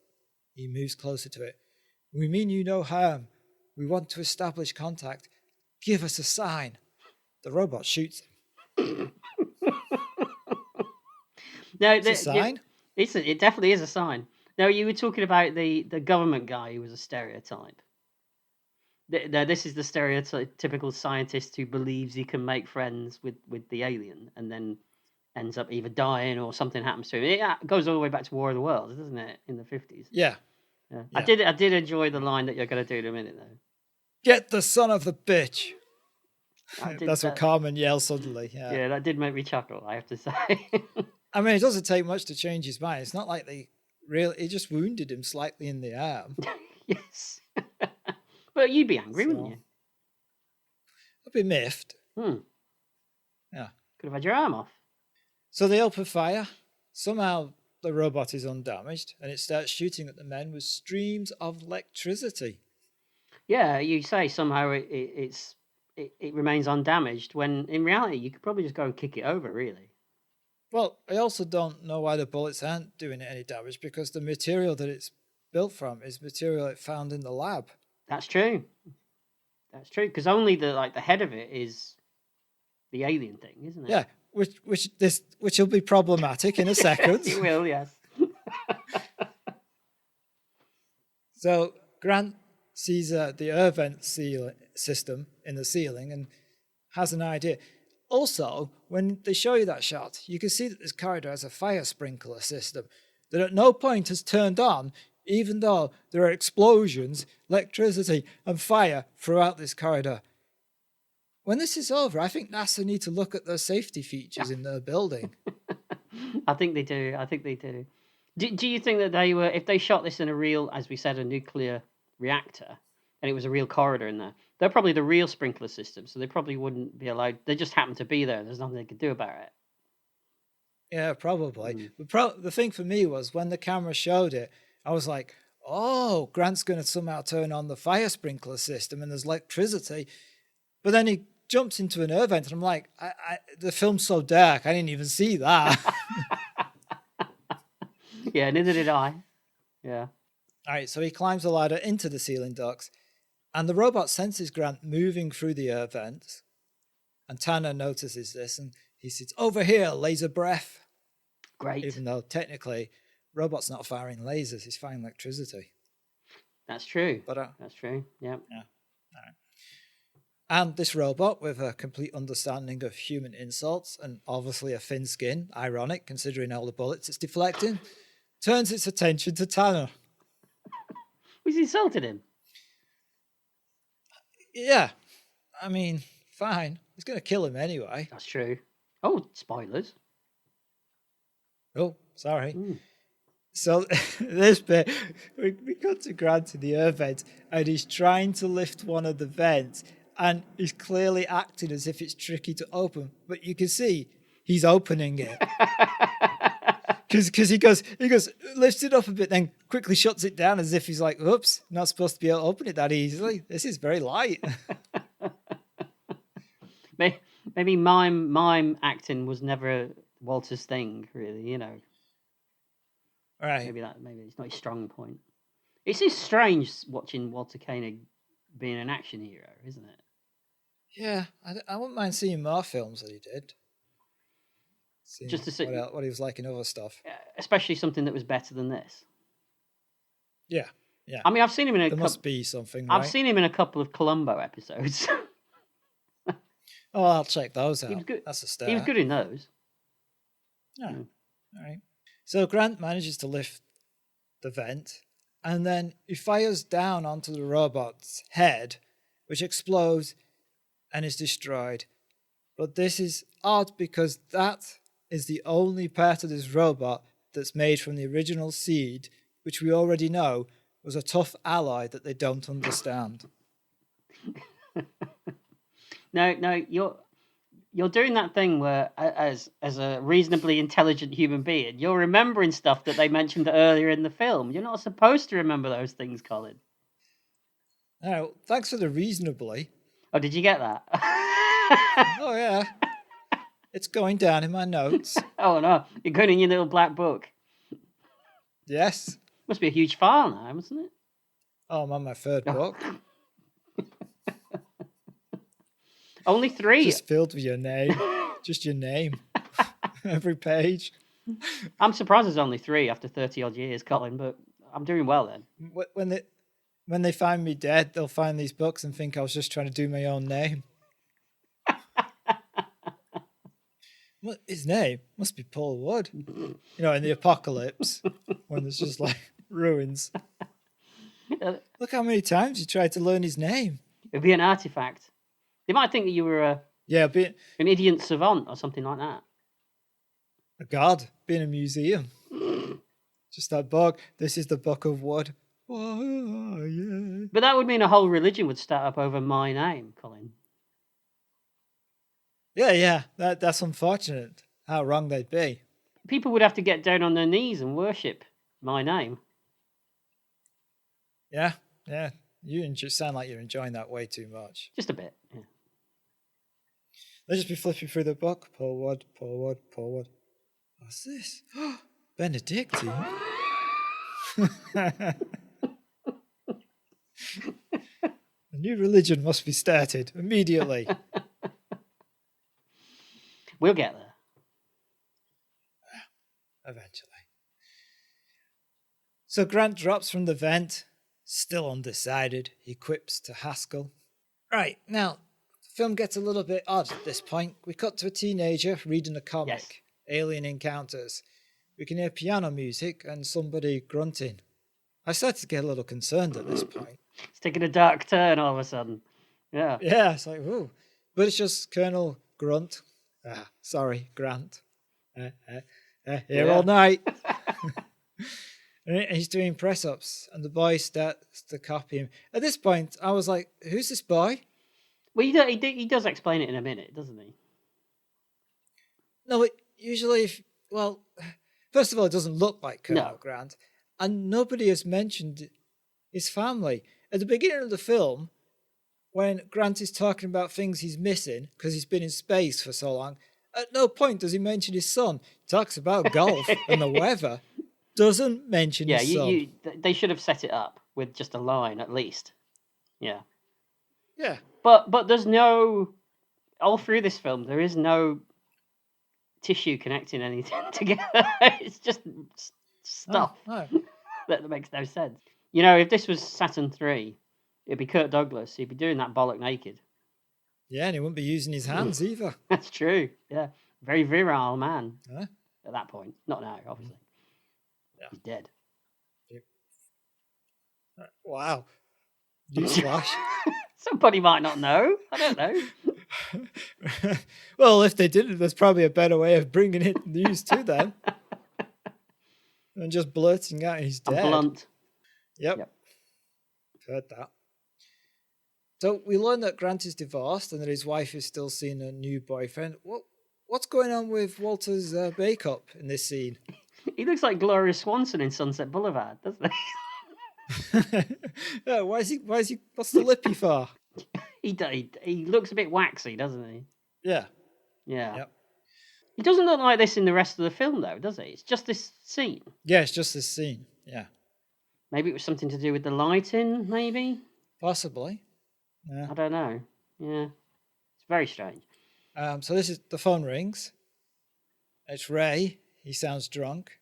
He moves closer to it. We mean you no harm. We want to establish contact. Give us a sign. The robot shoots him. No, It's a sign? It definitely is a sign. Now, you were talking about the government guy who was a stereotype. This is the stereotypical scientist who believes he can make friends with the alien and then ends up either dying or something happens to him. It goes all the way back to War of the Worlds, doesn't it, in the 50s? Yeah. I did enjoy the line that you're going to do in a minute, though. Get the son of the bitch. That's what Carmen yells suddenly. Yeah, that did make me chuckle, I have to say. I mean, it doesn't take much to change his mind. It's not like he just wounded him slightly in the arm. Yes. But you'd be angry, wouldn't you? I'd be miffed. Yeah. Could have had your arm off. So they open fire. Somehow the robot is undamaged and it starts shooting at the men with streams of electricity. Yeah, you say somehow it remains undamaged when in reality you could probably just go and kick it over, really. Well, I also don't know why the bullets aren't doing it any damage because the material that it's built from is material it found in the lab. That's true. Because only the head of it is the alien thing, isn't it? Yeah, which will be problematic in a second. It will, yes. So Grant sees the air vent system in the ceiling and has an idea. Also, when they show you that shot, you can see that this corridor has a fire sprinkler system that at no point has turned on, even though there are explosions, electricity, and fire throughout this corridor. When this is over, I think NASA need to look at their safety features in their building. I think they do. Do you think that if they shot this in a real, as we said, a nuclear reactor, and it was a real corridor in there, they're probably the real sprinkler system, so they probably wouldn't be allowed. They just happen to be there. There's nothing they could do about it. Yeah, probably. The thing for me was when the camera showed it, I was like, oh, Grant's going to somehow turn on the fire sprinkler system and there's electricity. But then he jumps into an air vent and I'm like, the film's so dark, I didn't even see that. Yeah, neither did I. Yeah. All right, so he climbs the ladder into the ceiling ducts, and the robot senses Grant moving through the air vents. And Tanner notices this, and he says, "Over here, laser breath." Great. Even though technically, robot's not firing lasers; he's firing electricity. That's true. But that's true. Yeah. Yeah. All right. And this robot, with a complete understanding of human insults and obviously a thin skin, ironic considering all the bullets it's deflecting, turns its attention to Tanner. He's insulted him. Yeah. I mean, fine. He's going to kill him anyway. That's true. Oh, spoilers. Oh, sorry. So this bit, we got to Grant in the air vent, and he's trying to lift one of the vents, and he's clearly acting as if it's tricky to open, but you can see he's opening it. Because he goes, lifts it up a bit, then quickly shuts it down as if he's like, oops, not supposed to be able to open it that easily. This is very light. Maybe mime acting was never Walter's thing, really, you know. Right. Maybe it's not his strong point. It's just strange watching Walter Koenig being an action hero, isn't it? Yeah, I wouldn't mind seeing more films that he did. Just to see what he was like in other stuff. Especially something that was better than this. Yeah, yeah. I mean, I've seen him in There must be something, right? I've seen him in a couple of Columbo episodes. Oh, I'll check those out. He was good. That's a start. He was good in those. Yeah. All right. So Grant manages to lift the vent, and then he fires down onto the robot's head, which explodes and is destroyed. But this is odd because that is the only part of this robot that's made from the original seed, which we already know was a tough ally that they don't understand. No, you're doing that thing where, as a reasonably intelligent human being, you're remembering stuff that they mentioned earlier in the film. You're not supposed to remember those things, Colin. Now, thanks for the reasonably. Oh, did you get that? Oh, yeah. It's going down in my notes. Oh, no. You're going in your little black book. Yes. Must be a huge file now, mustn't it? Oh, I'm on my third book. Only 3. Just filled with your name. Just your name. Every page. I'm surprised there's only 3 after 30-odd years, Colin, but I'm doing well then. When they find me dead, they'll find these books and think I was just trying to do my own name. What, his name must be Paul Wood. You know, in the apocalypse, when there's just like ruins. Look how many times you tried to learn his name. It'd be an artifact. They might think that you were an idiot savant or something like that. A god, be in a museum. Just that book. This is the Book of Wood. Oh, yeah. But that would mean a whole religion would start up over my name, Colin. Yeah. That's unfortunate. How wrong they'd be. People would have to get down on their knees and worship my name. Yeah. You sound like you're enjoying that way too much. Just a bit, yeah. They'll just be flipping through the book. Paul Wood. What's this? Benedictine? A new religion must be started immediately. We'll get there. Eventually. So Grant drops from the vent, still undecided. He quips to Haskell. Right, now, the film gets a little bit odd at this point. We cut to a teenager reading a comic, Yes. Alien Encounters. We can hear piano music and somebody grunting. I started to get a little concerned at this point. It's taking a dark turn all of a sudden. Yeah. Yeah, it's like, ooh. But it's just Colonel Grunt. Sorry, Grant. Here all night. And he's doing press-ups, and the boy starts to copy him. At this point, I was like, who's this boy? Well, he does explain it in a minute, doesn't he? No, usually, first of all, it doesn't look like Colonel Grant, and nobody has mentioned his family. At the beginning of the film, when Grant is talking about things he's missing because he's been in space for so long, at no point does he mention his son. He talks about golf and the weather. doesn't mention Yeah, his son. they should have set it up with just a line at least. Yeah. Yeah. But there's no, all through this film, there is no tissue connecting anything together. It's just stuff Oh. that makes no sense. You know, if this was Saturn 3, it'd be Kirk Douglas. He'd be doing that bollock naked. Yeah, and he wouldn't be using his hands either. That's true. Yeah. Very virile man Huh? at that point. Not now, obviously. Yeah. He's dead. Wow. Newsflash. Somebody might not know. I don't know. Well, if they didn't, there's probably a better way of bringing it news to them than just blurting out he's dead. Blunt. Yep. Heard that. So we learn that Grant is divorced and that his wife is still seeing a new boyfriend. What's going on with Walter's makeup in this scene? He looks like Gloria Swanson in Sunset Boulevard, doesn't he? Yeah, why is he? What's the lippy for? He looks a bit waxy, doesn't he? Yeah. Yep. He doesn't look like this in the rest of the film, though, does he? It's just this scene. Yeah, it's just this scene. Yeah. Maybe it was something to do with the lighting, maybe? Possibly. Yeah. I don't know. Yeah. It's very strange. So the phone rings. It's Ray. He sounds drunk.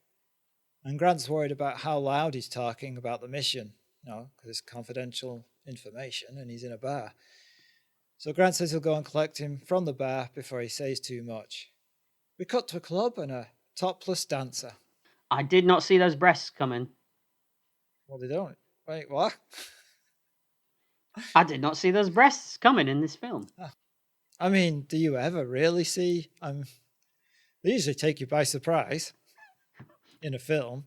And Grant's worried about how loud he's talking about the mission. Because it's confidential information and he's in a bar. So Grant says he'll go and collect him from the bar before he says too much. We cut to a club and a topless dancer. I did not see those breasts coming. Well, they don't. Wait, what? I did not see those breasts coming in this film. I mean, do you ever really see? They usually take you by surprise in a film.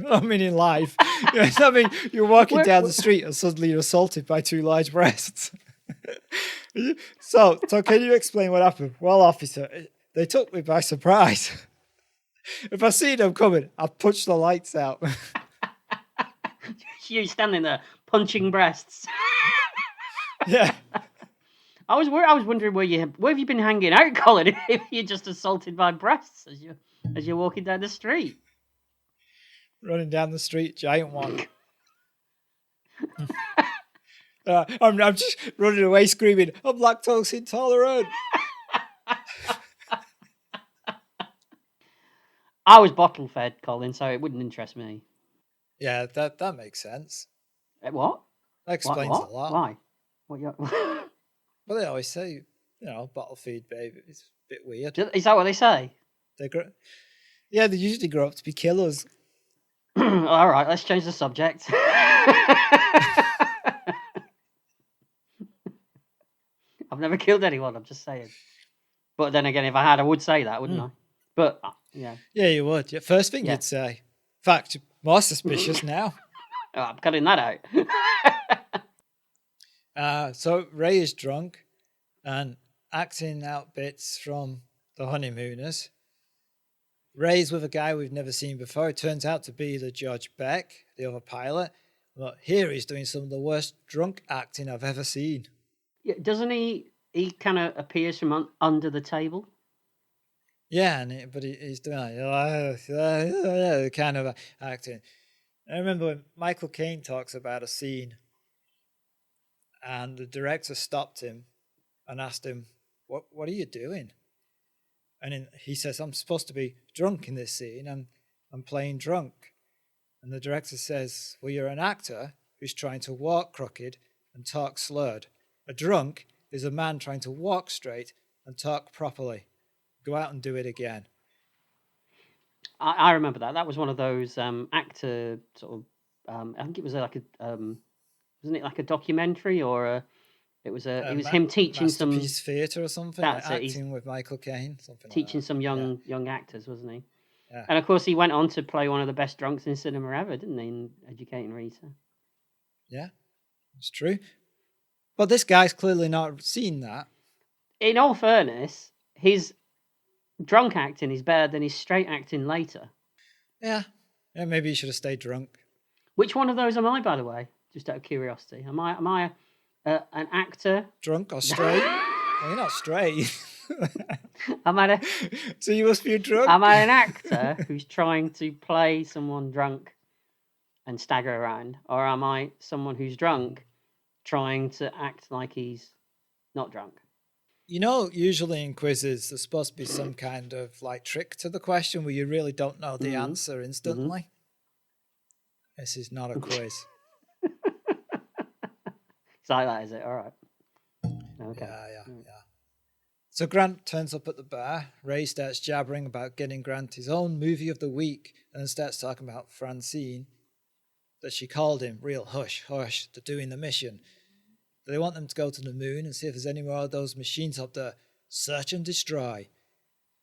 I mean, in life. I mean, you're walking down the street and suddenly you're assaulted by two large breasts. So can you explain what happened? Well, officer, they took me by surprise. If I see them coming, I'll punch the lights out. You standing there punching breasts. Yeah. I was wondering where have you been hanging out, Colin? If you're just assaulted by breasts as you're walking down the street, running down the street, giant one. I'm just running away, screaming, "I'm lactose intolerant." I was bottle fed, Colin, so it wouldn't interest me. Yeah, that makes sense. What? That explains a lot. Why? Well, they always say, bottle feed baby. It's a bit weird. Is that what they say? They usually grow up to be killers. All right, let's change the subject. I've never killed anyone, I'm just saying. But then again, if I had, I would say that, wouldn't I? But, yeah. Yeah, you would. Yeah, first thing you'd say. In fact, you're more suspicious now. Oh, I'm cutting that out. So Ray is drunk and acting out bits from The Honeymooners. Ray's with a guy we've never seen before. It turns out to be the George Beck, the other pilot. But here he's doing some of the worst drunk acting I've ever seen. Yeah, doesn't he? He kind of appears from under the table. Yeah, but he's doing like kind of acting. I remember when Michael Caine talks about a scene, and the director stopped him and asked him, "What are you doing?" And he says, "I'm supposed to be drunk in this scene. I'm playing drunk." And the director says, "Well, you're an actor who's trying to walk crooked and talk slurred. A drunk is a man trying to walk straight and talk properly. Go out and do it again." I remember that. That was one of those actor sort of. I think it was wasn't it like a documentary or it was him teaching some Masterpiece Theatre or something. That's like it. Acting with Michael Caine, something. Teaching like some young actors, wasn't he? Yeah. And of course, he went on to play one of the best drunks in cinema ever, didn't he? In Educating Rita. Yeah, it's true. But this guy's clearly not seen that. In all fairness, his drunk acting is better than his straight acting later. Yeah, maybe he should have stayed drunk. Which one of those am I, by the way? Just out of curiosity, am I an actor? Drunk or straight? Well, you're not straight. Am I So you must be a drunk. am I an actor who's trying to play someone drunk and stagger around, or am I someone who's drunk trying to act like he's not drunk? You know, usually in quizzes, there's supposed to be some kind of like trick to the question where you really don't know the answer instantly. This is not a quiz. It's like that, is it? All right. Okay. Yeah. So Grant turns up at the bar. Ray starts jabbering about getting Grant his own movie of the week and then starts talking about Francine, that she called him. Real hush, hush. They're doing the mission. They want them to go to the moon and see if there's any more of those machines up there. Search and destroy.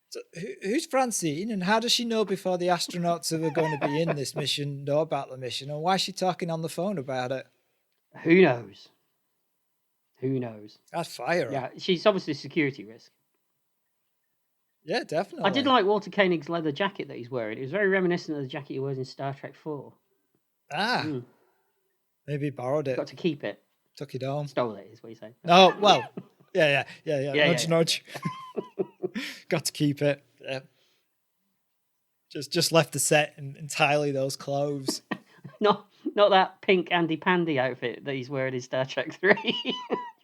So who's Francine, and how does she know before the astronauts who are going to be in this mission know about the mission, and why is she talking on the phone about it? Who knows? Who knows? I'd fire her. Yeah, she's obviously a security risk. Yeah, definitely. I did like Walter Koenig's leather jacket that he's wearing. It was very reminiscent of the jacket he wears in Star Trek 4. Maybe borrowed it. Got to keep it. Took it home. Stole it, is what you say. Oh, well, yeah. Nudge. Got to keep it. Yeah. Just left the set in entirely those clothes. Not that pink Andy Pandy outfit that he's wearing in Star Trek 3. Do you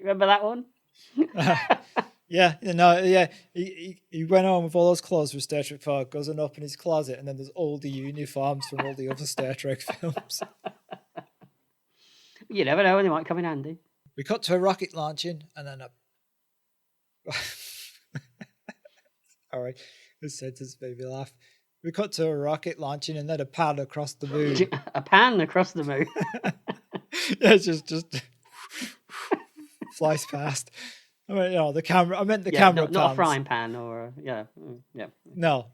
remember that one? He went home with all those clothes from Star Trek 4, goes and open his closet, and then there's all the uniforms from all the other Star Trek films. You never know when they might come in handy. We cut to a rocket launching, and then all right, this sentence made me laugh. We cut to a rocket launching, and then a pan across the moon. A pan across the moon. Yeah, just flies past. I mean, the camera. I meant the camera. Not a frying pan, or yeah. No.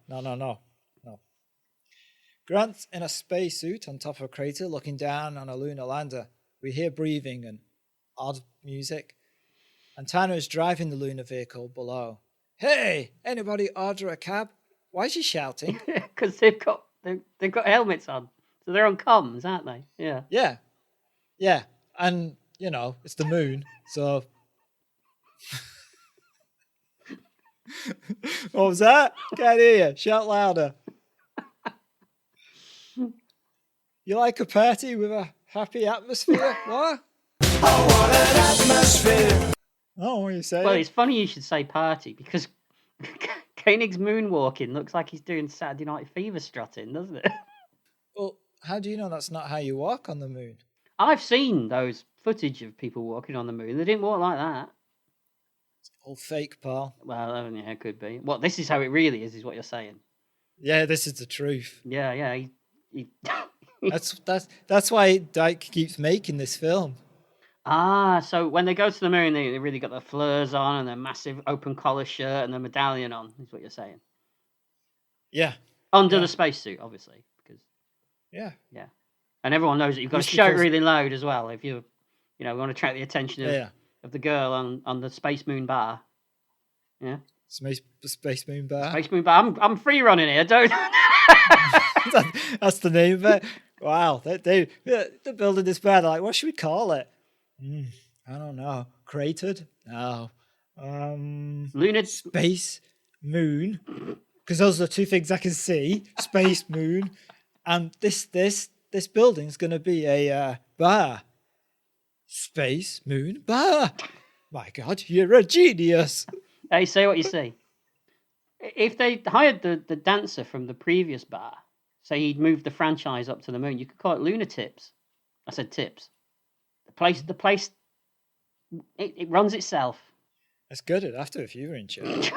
Grant's in a spacesuit on top of a crater, looking down on a lunar lander. We hear breathing and odd music. And Tanner is driving the lunar vehicle below. Hey, anybody order a cab? Why is he shouting? Because they've got helmets on, so they're on comms, aren't they? Yeah. Yeah. And it's the moon, so. What was that? Can't hear you. Shout louder. You like a party with a happy atmosphere? What? Oh, what an atmosphere. Oh, what are you saying? Well, it's funny you should say party, because Koenig's moonwalking looks like he's doing Saturday Night Fever strutting, doesn't it? Well, how do you know that's not how you walk on the moon? I've seen those footage of people walking on the moon. They didn't walk like that. It's all fake, Paul. Well, yeah, it could be. Well, this is how it really is what you're saying. Yeah, this is the truth. Yeah. He That's why Dyke keeps making this film. So when they go to the moon, they really got their fleurs on and their massive open collar shirt and their medallion on, is what you're saying. Yeah. Under the spacesuit, obviously. Because Yeah. And everyone knows that you've got to shout really loud as well if you want to attract the attention of the girl on the Space Moon bar. Yeah. Space Moon Bar. Space Moon Bar. I'm free running here, don't That's the name of it. Wow. They're building this bar. They're like, what should we call it? I don't know. Cratered? No. Lunar Space Moon. Because those are the two things I can see. Space Moon. And this building's going to be a bar. Space Moon Bar. My God, you're a genius. Hey, say what you see. If they hired the dancer from the previous bar, say he'd moved the franchise up to the moon, you could call it Lunar Tips. I said tips. The place, it runs itself. That's good. After if you were in charge.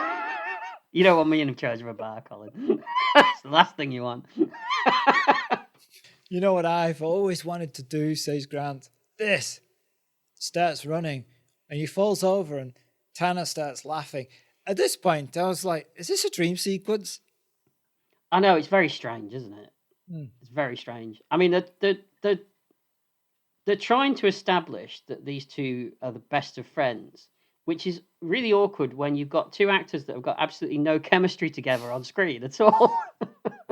You don't want me in charge of a bar, Colin. That's the last thing you want. You know what I've always wanted to do, says Grant. This starts running, and he falls over, and Tanner starts laughing. At this point, I was like, is this a dream sequence? I know, it's very strange, isn't it? It's very strange. I mean, they're trying to establish that these two are the best of friends, which is really awkward when you've got two actors that have got absolutely no chemistry together on screen at all.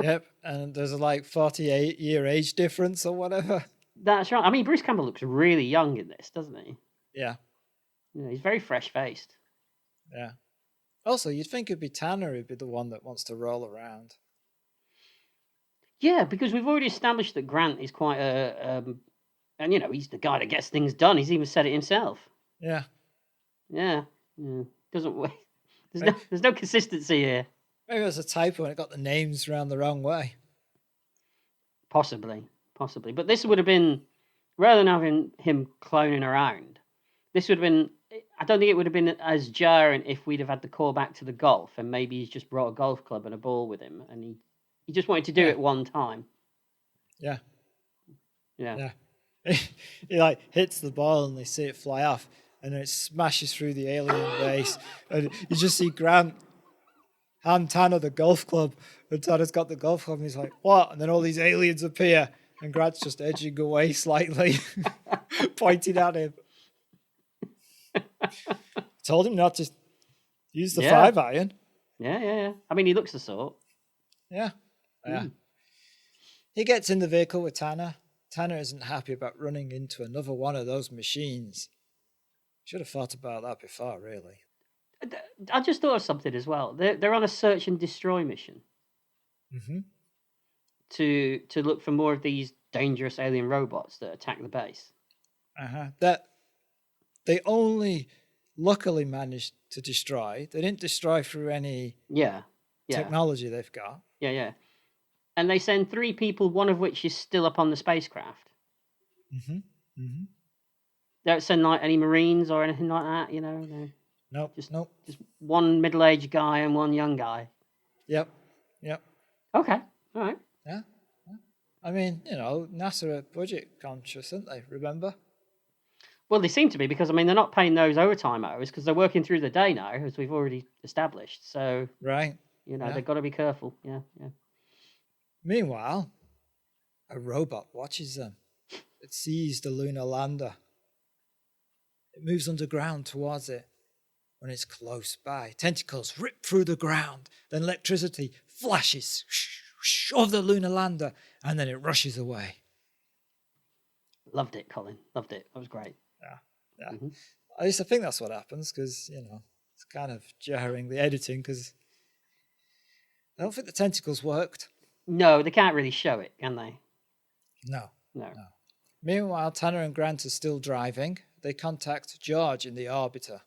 Yep, and there's a 48-year age difference or whatever. That's right. I mean, Bruce Campbell looks really young in this, doesn't he? Yeah. He's very fresh-faced. Yeah. Also, you'd think it'd be Tanner who'd be the one that wants to roll around. Yeah, because we've already established that Grant is quite and he's the guy that gets things done. He's even said it himself. Yeah. Yeah. Doesn't wait. Maybe, There's no consistency here. maybe it was a typo and it got the names around the wrong way. Possibly. But this would have been, rather than having him cloning around, this would have been, I don't think it would have been as jarring if we'd have had the call back to the golf and maybe he's just brought a golf club and a ball with him and he just wanted to do it one time. Yeah. Yeah. He like hits the ball and they see it fly off and then it smashes through the alien base and you just see Grant hand Tanner the golf club and Tanner's got the golf club and he's like, what? And then all these aliens appear and Grant's just edging away slightly, pointing at him. Told him not to use the 5-iron. Yeah. I mean, he looks the sort. Yeah. He gets in the vehicle with Tanner. Tanner isn't happy about running into another one of those machines. Should have thought about that before, really. I just thought of something as well. They're on a search and destroy mission. Mm-hmm. To look for more of these dangerous alien robots that attack the base. That they only luckily managed to destroy. They didn't destroy through any technology they've got. Yeah. And they send 3 people, one of which is still up on the spacecraft. Mm-hmm. They don't send like any Marines or anything like that, No. Nope. Just one middle-aged guy and one young guy. Yep. Okay. All right. Yeah. I mean, NASA are budget conscious, aren't they? Remember? Well, they seem to be because, they're not paying those overtime hours because they're working through the day now, as we've already established. So, right. They've got to be careful. Yeah. Meanwhile, a robot watches them. It sees the lunar lander. It moves underground towards it. When it's close by, tentacles rip through the ground. Then electricity flashes of the lunar lander, and then it rushes away. Loved it, Colin. Loved it. That was great. Yeah. Mm-hmm. At least I think that's what happens because, it's kind of jarring the editing because I don't think the tentacles worked. No, they can't really show it, can they? No. No. Meanwhile, Tanner and Grant are still driving. They contact George in the orbiter.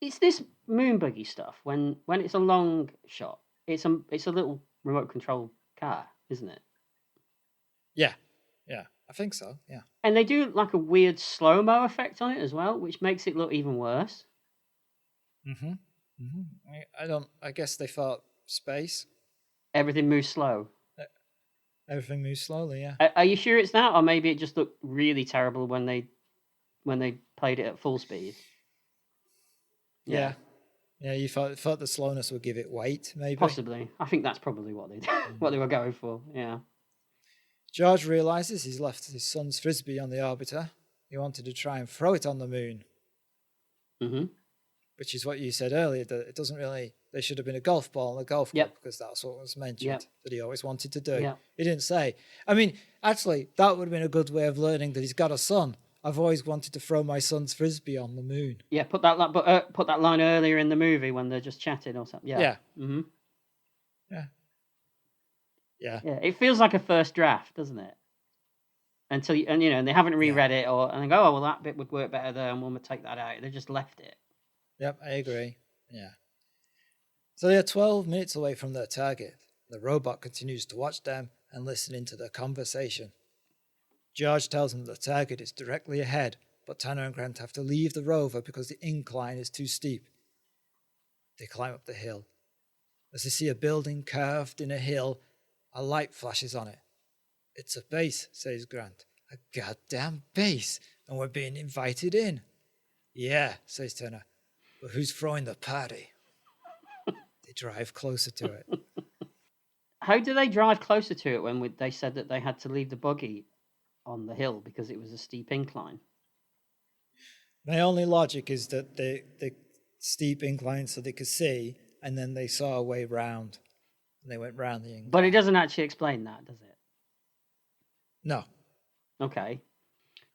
It's this moon buggy stuff. When it's a long shot, it's a little remote control car, isn't it? Yeah, I think so. Yeah. And they do like a weird slow-mo effect on it as well, which makes it look even worse. Mm-hmm. I guess they thought space. Everything moves slow. Everything moves slowly. Yeah. Are you sure it's that, or maybe it just looked really terrible when they played it at full speed? Yeah, you thought the slowness would give it weight, maybe? Possibly. I think that's probably what they were going for, yeah. George realises he's left his son's frisbee on the orbiter. He wanted to try and throw it on the moon. Mm-hmm. Which is what you said earlier, that it doesn't really... There should have been a golf ball and a golf club, because that's what was mentioned, that he always wanted to do. Yep. He didn't say... I mean, actually, that would have been a good way of learning that he's got a son. I've always wanted to throw my son's frisbee on the moon. Yeah, put that line earlier in the movie when they're just chatting or something. Yeah. Mm-hmm. Yeah. It feels like a first draft, doesn't it? And they haven't reread it and they go, oh well, that bit would work better there, and we'll take that out. They just left it. Yep, I agree. Yeah. So they're 12 minutes away from their target. The robot continues to watch them and listen into their conversation. George tells them the target is directly ahead, but Tanner and Grant have to leave the rover because the incline is too steep. They climb up the hill. As they see a building carved in a hill, a light flashes on it. It's a base, says Grant. A goddamn base, and we're being invited in. Yeah, says Tanner, but who's throwing the party? They drive closer to it. How do they drive closer to it when they said that they had to leave the buggy on the hill because it was a steep incline? My only logic is that the steep incline so they could see, and then they saw a way round, and they went round the incline. But it doesn't actually explain that, does it? No. Okay.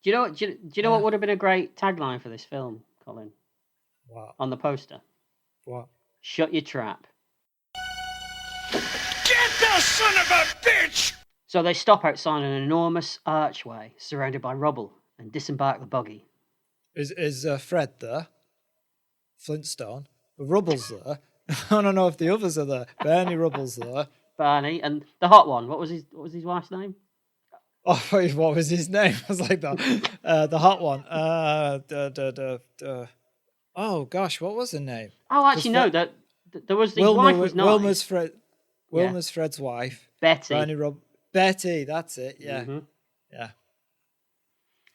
Do you know what would have been a great tagline for this film, Colin? What? On the poster. What? Shut your trap. Get the son of a bitch! So they stop outside an enormous archway surrounded by rubble and disembark the buggy. Is Fred there? Flintstone. Rubble's there. I don't know if the others are there. Bernie Rubble's there. Barney and the hot one. What was his wife's name? Oh, what was his name? I was like the hot one. Oh gosh, what was her name? Oh, actually, no. That there was his wife was nice. Wilma's Fred's wife. Betty. Betty, that's it. Yeah, Mhm. yeah.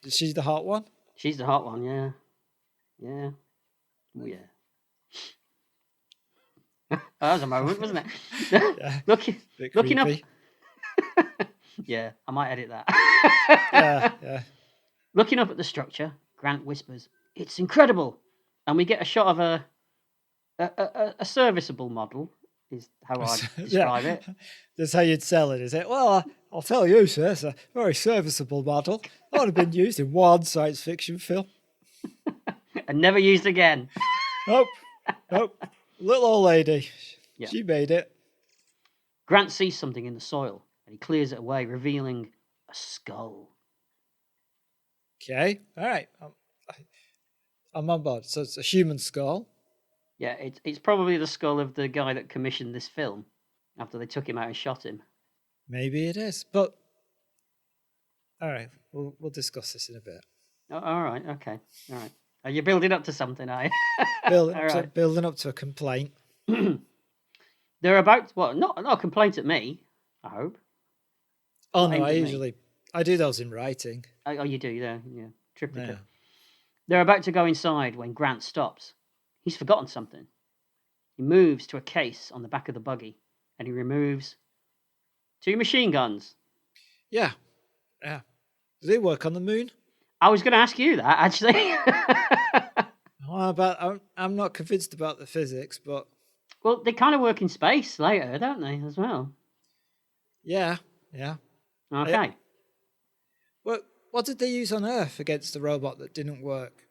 She's the hot one. She's the hot one. Yeah, yeah, oh, yeah. That was a moment, wasn't it? Yeah, looking up. creepy. Yeah, I might edit that. Yeah. Looking up at the structure, Grant whispers, "It's incredible," and we get a shot of a serviceable model. Is how I describe it. That's how you'd sell it, is it? Well, I'll tell you, sir, it's a very serviceable model. That would have been used in one science fiction film. And never used again. Nope. Little old lady. Yeah. She made it. Grant sees something in the soil and he clears it away, revealing a skull. Okay, all right. I'm on board. So it's a human skull. Yeah, it's probably the skull of the guy that commissioned this film after they took him out and shot him. Maybe it is, but all right, we'll discuss this in a bit. Oh, all right, okay, all right. Are you building up to something, are you? Building up to a complaint. They're about not a complaint at me, I hope. Oh no, I do those in writing. Oh, you do, yeah. Triplicate. Yeah. They're about to go inside when Grant stops. He's forgotten something. He moves to a case on the back of the buggy and he removes 2 machine guns. Yeah. Do they work on the moon? I was going to ask you that, actually. I'm not convinced about the physics, but well, they kind of work in space later, don't they, as well? yeah. Okay. What did they use on Earth against the robot that didn't work?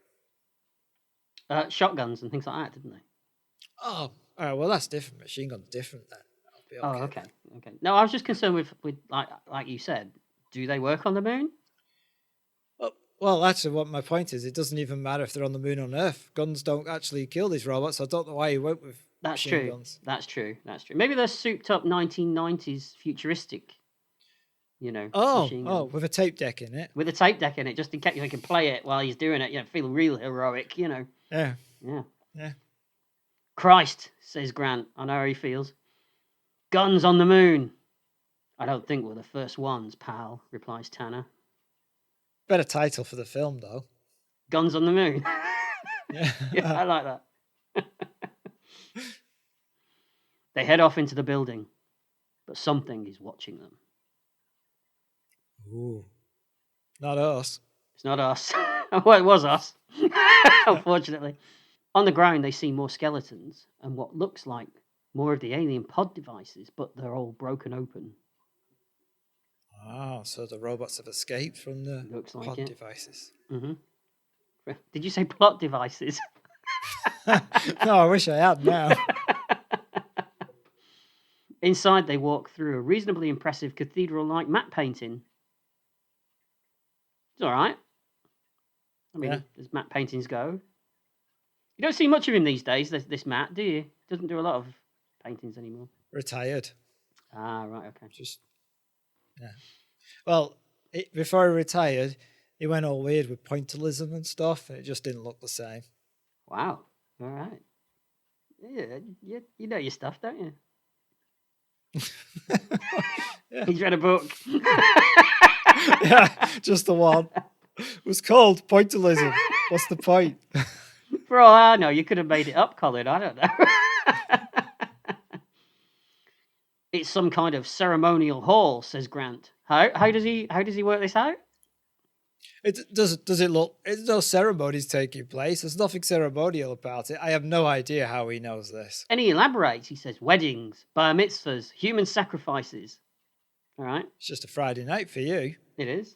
Shotguns and things like that, didn't they? Oh, all right. Well, that's different. Machine gun's different then. Oh, okay. No, I was just concerned with like you said. Do they work on the moon? Well, actually, what my point is, it doesn't even matter if they're on the moon or on Earth. Guns don't actually kill these robots. I don't know why he went with machine guns. That's true. Maybe they're souped up 1990s futuristic. Machine gun. With a tape deck in it. With a tape deck in it, just in case he can play it while he's doing it. Feel real heroic. Yeah. Christ, says Grant. I know how he feels. Guns on the moon. I don't think we're the first ones, pal, replies Tanner. Better title for the film, though. Guns on the moon. Yeah. I like that. They head off into the building, but something is watching them. Ooh. Not us. It's not us. Well, it was us, unfortunately. On the ground, they see more skeletons and what looks like more of the alien pod devices, but they're all broken open. Oh, so the robots have escaped from the pod devices. Mm-hmm. Did you say plot devices? No, I wish I had now. Inside, they walk through a reasonably impressive cathedral-like matte painting. It's all right. I mean, as matte paintings go. You don't see much of him these days, this Matt, do you? Doesn't do a lot of paintings anymore. Retired. Ah, right, okay. Yeah. Well, before he retired, he went all weird with pointillism and stuff, and it just didn't look the same. Wow. All right. Yeah, you know your stuff, don't you? Yeah. He's read a book. Yeah, just the one. It was called Pointillism. What's the point? For all I know, you could have made it up, Colin. I don't know. It's some kind of ceremonial hall, says Grant. How does he work this out? Does it look? There's no ceremonies taking place. There's nothing ceremonial about it. I have no idea how he knows this. And he elaborates. He says weddings, bar mitzvahs, human sacrifices. All right. It's just a Friday night for you. It is.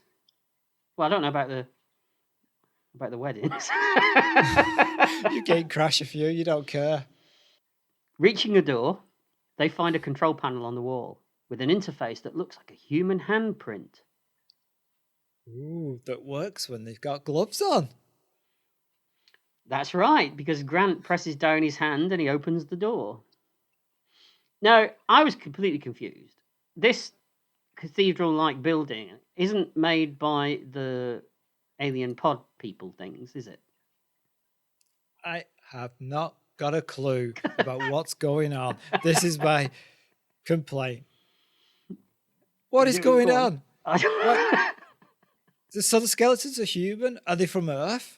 Well, I don't know about the weddings. You can't crash a few. You don't care. Reaching a door, they find a control panel on the wall with an interface that looks like a human handprint. Ooh, that works when they've got gloves on. That's right, because Grant presses down his hand and he opens the door. Now, I was completely confused. This cathedral-like building isn't made by the alien pod people things, is it? I have not got a clue about what's going on. This is my complaint. What is going on? What? So the skeletons are human? Are they from Earth?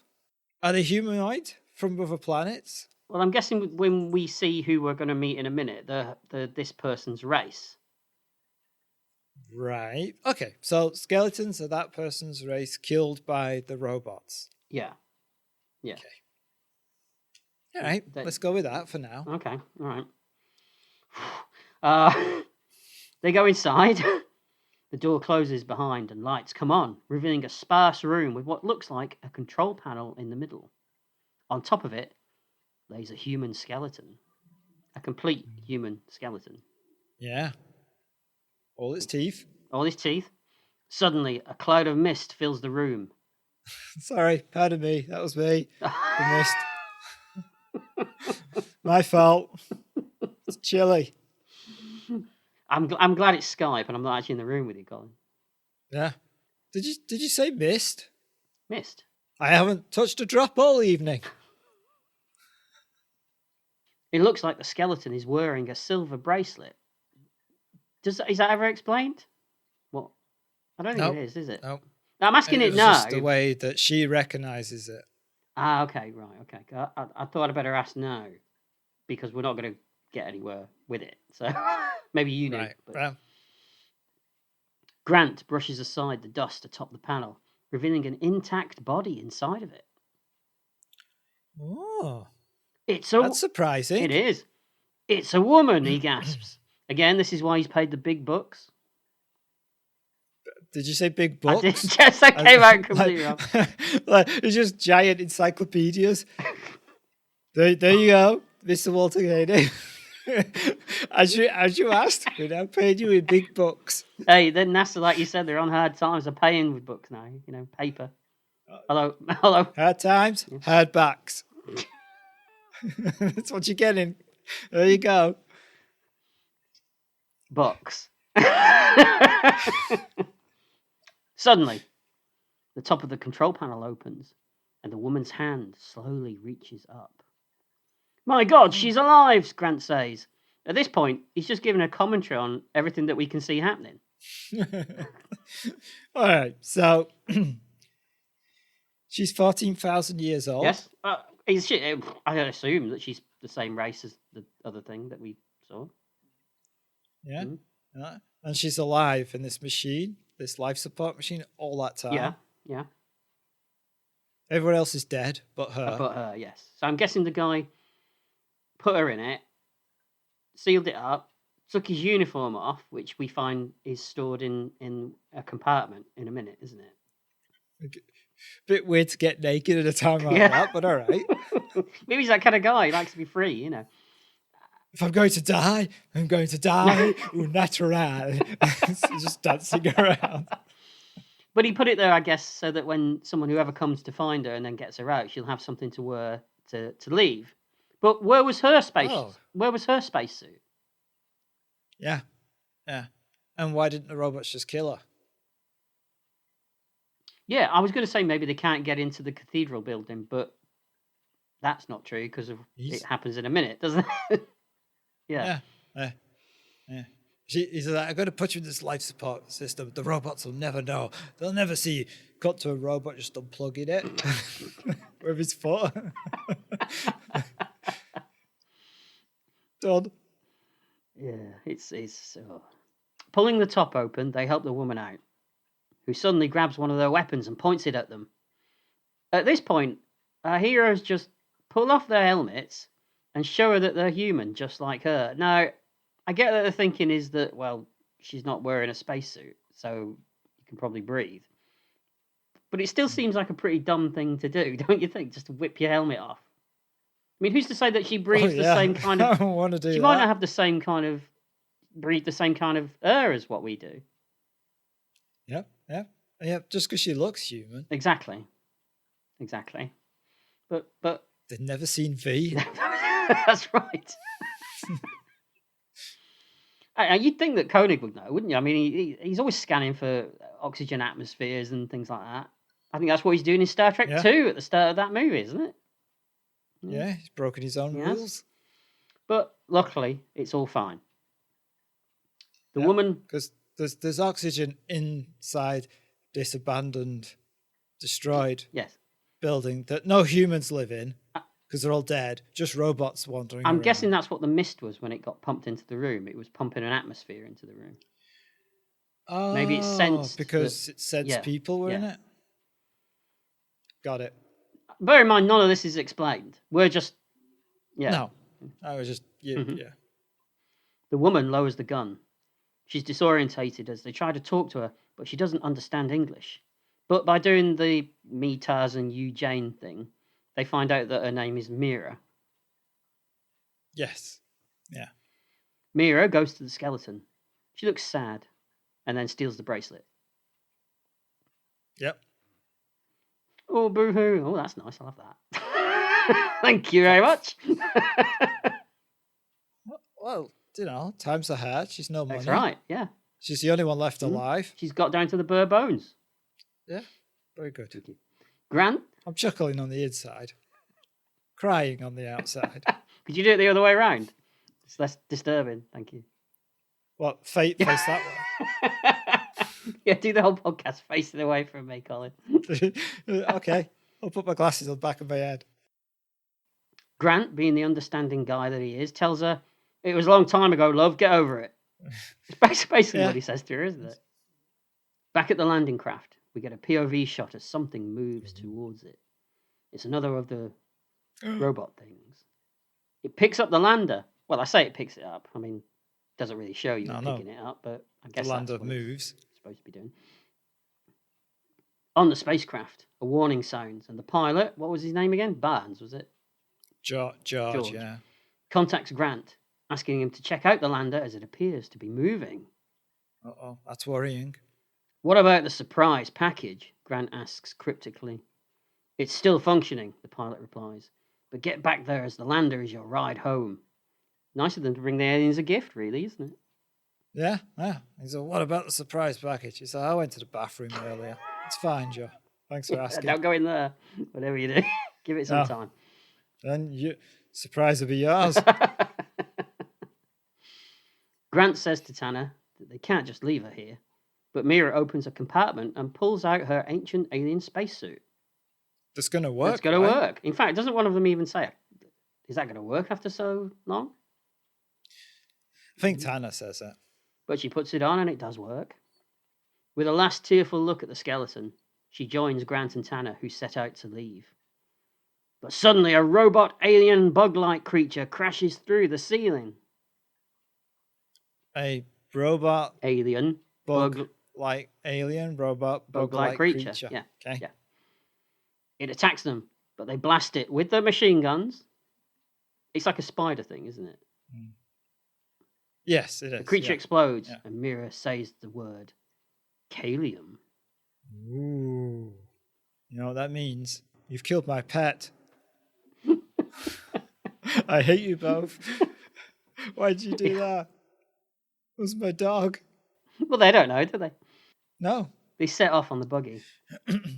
Are they humanoid from other planets? Well, I'm guessing when we see who we're going to meet in a minute, this person's race. Right. Okay. So skeletons are that person's race killed by the robots. Yeah. Yeah. Okay. All right. Let's go with that for now. Okay. All right. They go inside. The door closes behind and lights come on, revealing a sparse room with what looks like a control panel in the middle. On top of it lays a human skeleton. A complete human skeleton. Yeah. All its teeth. All his teeth. Suddenly, a cloud of mist fills the room. Sorry, pardon me. That was me. The mist. My fault. It's chilly. I'm glad it's Skype and I'm not actually in the room with you, Colin. Yeah. Did you say mist? Mist. I haven't touched a drop all evening. It looks like the skeleton is wearing a silver bracelet. Is that ever explained? What? I don't think it is it? No. I'm asking it now. Just the way that she recognizes it. Ah, okay, right, okay. I thought I'd better ask now because we're not going to get anywhere with it. So maybe you know. Right. But... Well. Grant brushes aside the dust atop the panel, revealing an intact body inside of it. Oh. That's surprising. It is. It's a woman, he gasps. Again, this is why he's paid the big bucks. Did you say big books? I did. Yes, I came out completely wrong. It's just giant encyclopedias. There you go, Mr. Walter Gady. as you asked, we now paid you in big books. Hey, then NASA, like you said, they're on hard times. They're paying with books now. Paper. Hello. Hard times, hard backs. That's what you're getting. There you go. Books. Suddenly, the top of the control panel opens and the woman's hand slowly reaches up. My God, she's alive, Grant says. At this point, he's just giving a commentary on everything that we can see happening. All right, so she's 14,000 years old. Yes. I assume that she's the same race as the other thing that we saw. Yeah. Mm-hmm. And she's alive in this machine, this life support machine, all that time. Yeah. Everyone else is dead but her. But her, yes. So I'm guessing the guy put her in it, sealed it up, took his uniform off, which we find is stored in a compartment in a minute, isn't it? Bit weird to get naked at a time like that, but all right. Maybe he's that kind of guy. He likes to be free, If I'm going to die, I'm going to die natural. He's just dancing around. But he put it there, I guess, so that when whoever comes to find her and then gets her out, she'll have something to wear to leave. But where was her space? Oh. Where was her spacesuit? Yeah. And why didn't the robots just kill her? Yeah, I was going to say maybe they can't get into the cathedral building, but that's not true because it happens in a minute, doesn't it? Yeah. He's like, I'm going to put you in this life support system. The robots will never know. They'll never see you. Got to a robot just unplugging it with his foot. Done. Yeah, it's pulling the top open. They help the woman out, who suddenly grabs one of their weapons and points it at them. At this point, our heroes just pull off their helmets and show her that they're human, just like her. Now, I get that the thinking is that, well, she's not wearing a spacesuit, so you can probably breathe. But it still seems like a pretty dumb thing to do, don't you think? Just to whip your helmet off. mean, who's to say that she breathes the same kind I of... don't want to do She that. might not have the same kind of... breathe the same kind of air as what we do. Yep. Just because she looks human. Exactly. But They've never seen V. that's right. You'd think that Koenig would know, wouldn't you? I mean, he's always scanning for oxygen atmospheres and things like that. I think that's what he's doing in Star Trek 2 at the start of that movie, isn't it? Yeah, he's broken his own rules. But luckily, it's all fine. The woman... Because there's oxygen inside this abandoned, destroyed building that no humans live in because they're all dead, just robots wandering around. I'm guessing that's what the mist was when it got pumped into the room. It was pumping an atmosphere into the room. Oh, maybe it sensed... because it sensed people were in it? Got it. Bear in mind, none of this is explained. We're just... No, I was just... Yeah. The woman lowers the gun. She's disorientated as they try to talk to her, but she doesn't understand English. But by doing the me, Tarzan, you, Jane thing, they find out that her name is Mira. Yes. Yeah. Mira goes to the skeleton. She looks sad and then steals the bracelet. Yep. Oh, boo-hoo. Oh, that's nice. I love that. Thank you very much. Well, times are hard. She's no money. That's right, yeah. She's the only one left alive. She's got down to the bare bones. Yeah, very good. Thank you. Grant? I'm chuckling on the inside, crying on the outside. Could you do it the other way around? It's less disturbing, thank you. What, face that way? Yeah, do the whole podcast facing away from me, Colin. Okay, I'll put my glasses on the back of my head. Grant, being the understanding guy that he is, tells her, "It was a long time ago, love, get over it." It's basically what he says to her, isn't it? Back at the landing craft, we get a POV shot as something moves towards it. It's another of the robot things. It picks up the lander. Well, I say it picks it up. I mean, it doesn't really show you picking it up, but I guess the lander that's what moves. It's supposed to be doing. On the spacecraft, a warning sounds, and the pilot, what was his name again? Barnes, was it? George, yeah. Contacts Grant, asking him to check out the lander as it appears to be moving. Uh-oh, that's worrying. What about the surprise package? Grant asks cryptically. It's still functioning, the pilot replies. But get back there as the lander is your ride home. Nice of them to bring the aliens a gift, really, isn't it? Yeah. He said, what about the surprise package? He said, I went to the bathroom earlier. It's fine, Joe. Thanks for asking. Don't go in there. Whatever you do, give it some time. Then surprise will be yours. Grant says to Tanner that they can't just leave her here. But Mira opens a compartment and pulls out her ancient alien spacesuit. That's going to work. It's going to work. In fact, doesn't one of them even say, is that going to work after so long? I think Tanner says that. But she puts it on and it does work. With a last tearful look at the skeleton, she joins Grant and Tanner, who set out to leave. But suddenly a robot alien bug-like creature crashes through the ceiling. A robot alien bug-like alien robot bug-like creature. Yeah. Okay. Yeah. It attacks them, but they blast it with their machine guns. It's like a spider thing, isn't it? Yes, it is. The creature explodes, and Mira says the word Kalium. Ooh. You know what that means? You've killed my pet. I hate you both. Why'd you do that? It was my dog. Well, they don't know, do they? No. They set off on the buggy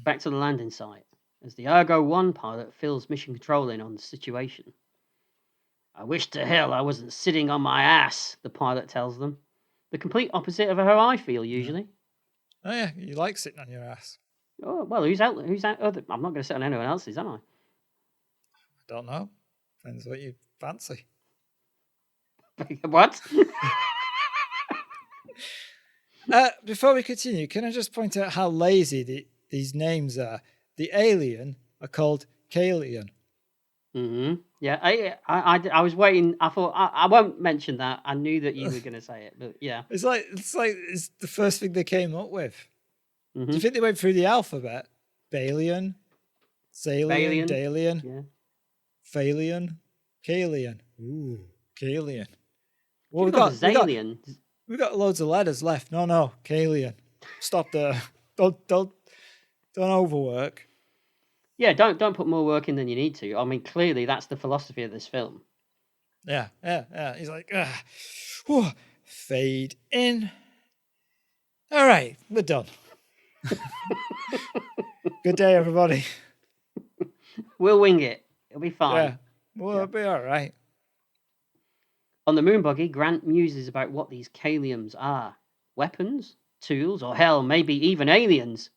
back to the landing site as the Argo 1 pilot fills mission control in on the situation. I wish to hell I wasn't sitting on my ass, the pilot tells them. The complete opposite of how I feel usually. Oh yeah, you like sitting on your ass. Oh, well, who's out? I'm not going to sit on anyone else's, am I? I don't know. Depends what you fancy. What? Before we continue, can I just point out how lazy these names are? The alien are called Kalian. Mm-hmm. Yeah, I was waiting. I thought I won't mention that. I knew that you were going to say it, but yeah. It's like it's the first thing they came up with. Mm-hmm. Do you think they went through the alphabet? Balian, Salian, Dalian, yeah. Phalian. Kalian. Ooh, Kalian. Well, Should've gone for Zalian. we got loads of letters left. No, Kalian. Stop there. Don't overwork. Yeah, don't put more work in than you need to. I mean, clearly that's the philosophy of this film. Yeah. He's like, whew, fade in. All right, we're done. Good day, everybody. We'll wing it. It'll be fine. Yeah, we'll be all right. On the moon buggy, Grant muses about what these Kaliums are. Weapons? Tools? Or hell, maybe even aliens.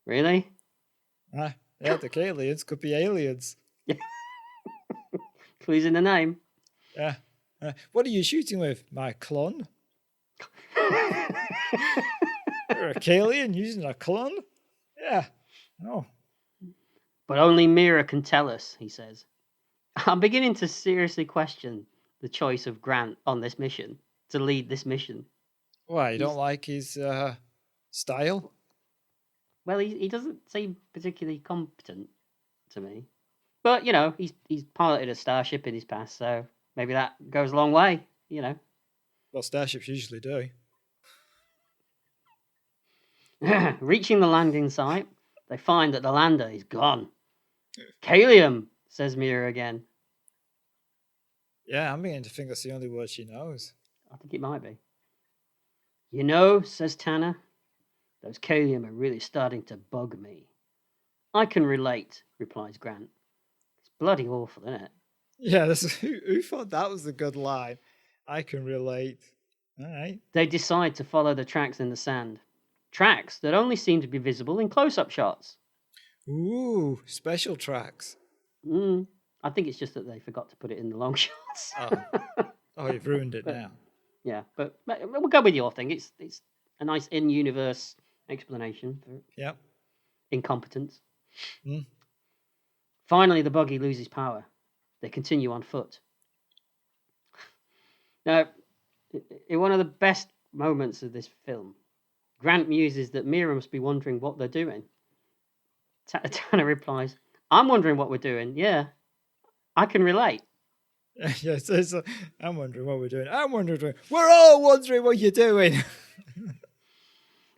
Really? Yeah, the Kalians could be aliens. Clues in the name. Yeah. What are you shooting with? My clone? You're a Kalian using a clone? Yeah. No. But only Mira can tell us, he says. I'm beginning to seriously question the choice of Grant on this mission, to lead this mission. Why, you don't like his style? Well, he doesn't seem particularly competent to me. But, you know, he's piloted a starship in his past, so maybe that goes a long way, you know. Well, starships usually do. Reaching the landing site, they find that the lander is gone. Kalium, says Mira again. Yeah, I'm beginning to think that's the only word she knows. I think it might be. You know, says Tanner, those Kalium are really starting to bug me. I can relate, replies Grant. It's bloody awful, isn't it? Yeah, who thought that was a good line? I can relate. All right. They decide to follow the tracks in the sand. Tracks that only seem to be visible in close-up shots. Ooh, special tracks. I think it's just that they forgot to put it in the long shots. Oh, you've ruined it now. Yeah, but we'll go with your thing. It's a nice in-universe explanation for incompetence. Finally, the buggy loses power. They continue on foot. Now, in one of the best moments of this film, Grant muses that Mira must be wondering what they're doing. Tanner replies, I'm wondering what we're doing. Yeah, I can relate. Yes, I'm wondering what we're doing. I'm wondering. We're all wondering what you're doing.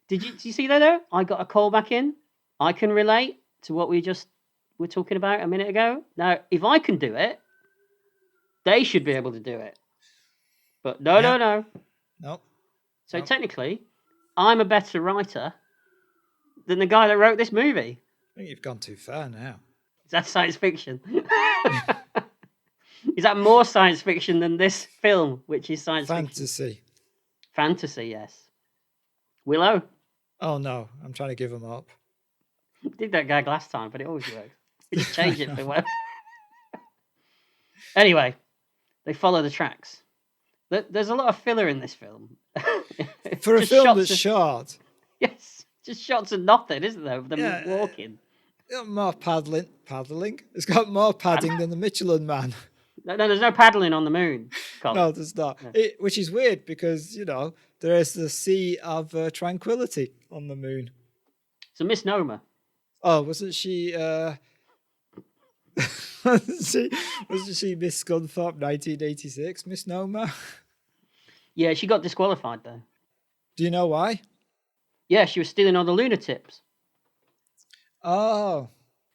Did you see that though? I got a call back in. I can relate to what we just were talking about a minute ago. Now, if I can do it, they should be able to do it. But no. Nope. So technically, I'm a better writer than the guy that wrote this movie. I think you've gone too far now. Is that science fiction? Is that more science fiction than this film, which is science Fantasy. fiction? Fantasy, yes. Willow? Oh no, I'm trying to give him up. Did that gag last time, but it always works. We just change it for whatever. Anyway, they follow the tracks. There's a lot of filler in this film. For a film that's short. Yes, just shots of nothing, isn't there? Of them walking. It's got more paddling. It's got more padding than the Michelin Man. No, there's no paddling on the moon, Colin. No, there's not. No. Which is weird because, you know, there is the Sea of Tranquility on the moon. It's a misnomer. Oh, wasn't she... wasn't she Miss Scunthorpe 1986 misnomer? Yeah, she got disqualified though. Do you know why? Yeah, she was stealing all the lunar tips. Oh.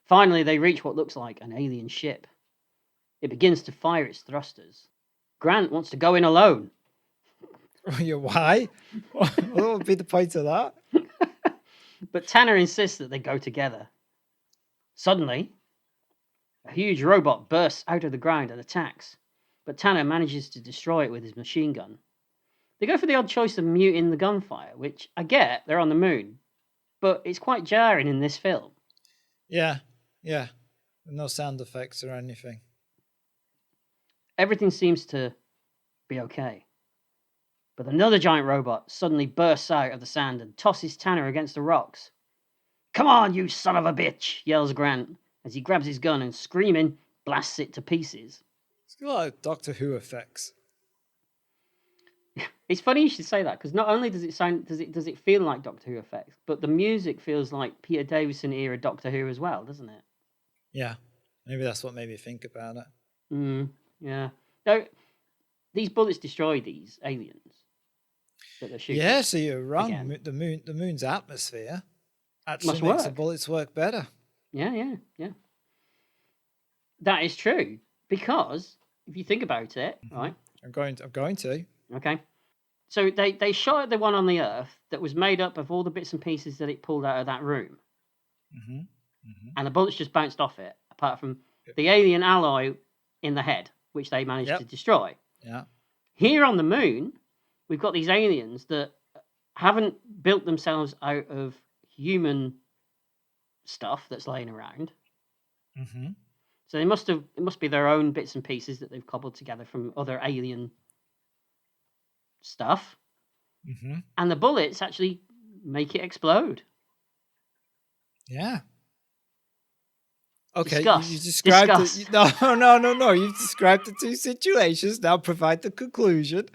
Finally, they reach what looks like an alien ship. It begins to fire its thrusters. Grant wants to go in alone. Why? What would be the point of that? But Tanner insists that they go together. Suddenly, a huge robot bursts out of the ground and attacks, but Tanner manages to destroy it with his machine gun. They go for the odd choice of muting the gunfire, which I get, they're on the moon, but it's quite jarring in this film. Yeah. No sound effects or anything. Everything seems to be okay. But another giant robot suddenly bursts out of the sand and tosses Tanner against the rocks. Come on, you son of a bitch, yells Grant as he grabs his gun and, screaming, blasts it to pieces. It's got a lot of Doctor Who effects. It's funny you should say that, because not only does it feel like Doctor Who effects, but the music feels like Peter Davison era Doctor Who as well, doesn't it? Yeah, maybe that's what made me think about it. Yeah. No, these bullets destroy these aliens that they're shooting. Yeah, so you're wrong. Again. The moon's atmosphere actually Must makes the work. bullets work better. Yeah. That is true. Because if you think about it, right? I'm going to. Okay. So they shot at the one on the Earth that was made up of all the bits and pieces that it pulled out of that room. And the bullets just bounced off it, apart from the alien alloy in the head, which they managed to destroy. Yeah. Here on the moon, we've got these aliens that haven't built themselves out of human stuff that's laying around. So it must be their own bits and pieces that they've cobbled together from other alien stuff. And the bullets actually make it explode. Yeah. Okay, Discuss. you described Discuss. it. No. You've described the two situations. Now provide the conclusion.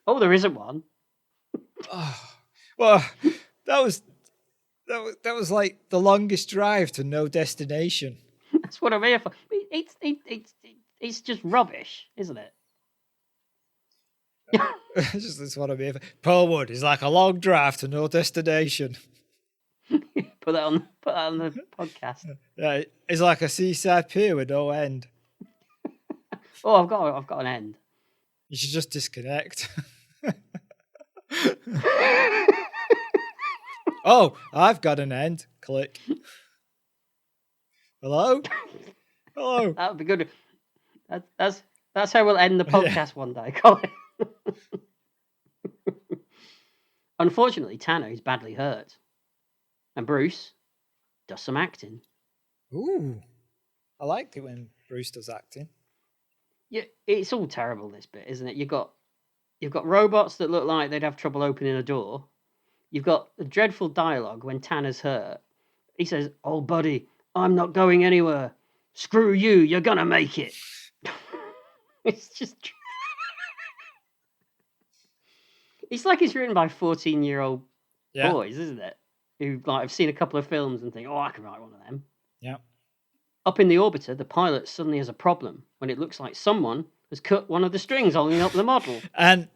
Oh, there isn't one. Well, that was like the longest drive to no destination. That's what I'm here for. It's just rubbish, isn't it? That's what I'm here for. Pearlwood is like a long drive to no destination. Put that on the podcast. Yeah, it's like a seaside pier with no end. Oh, I've got an end. You should just disconnect. Oh, I've got an end. Click. Hello? Hello? That would be good. That's how we'll end the podcast one day, Colin. Unfortunately, Tanner is badly hurt. And Bruce does some acting. Ooh. I liked it when Bruce does acting. Yeah, it's all terrible, this bit, isn't it? You've got robots that look like they'd have trouble opening a door. You've got the dreadful dialogue when Tanner's hurt. He says, "Oh, buddy, I'm not going anywhere. Screw you, you're gonna make it." It's just... It's like it's written by 14-year-old boys, isn't it? Who have seen a couple of films and think, "Oh, I can write one of them." Yeah. Up in the orbiter, the pilot suddenly has a problem when it looks like someone has cut one of the strings holding up the model. And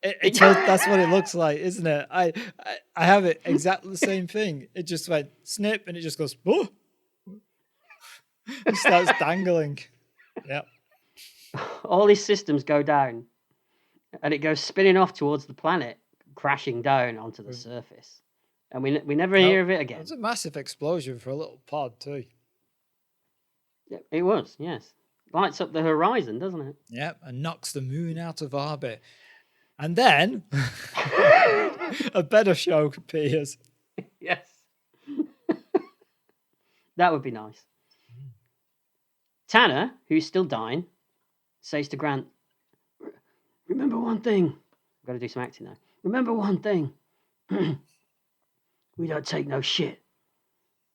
that's what it looks like, isn't it? I have it exactly the same thing. It just went snip and it just goes, oh! It starts dangling. Yeah. All his systems go down and it goes spinning off towards the planet, crashing down onto the surface. And we never hear of it again. It's a massive explosion for a little pod too. Yeah, it was, yes. Lights up the horizon, doesn't it? Yeah, and knocks the moon out of orbit. And then a better show appears. Yes. That would be nice. Tanner, who's still dying, says to Grant, "Remember one thing." I've got to do some acting now. "Remember one thing. We don't take no shit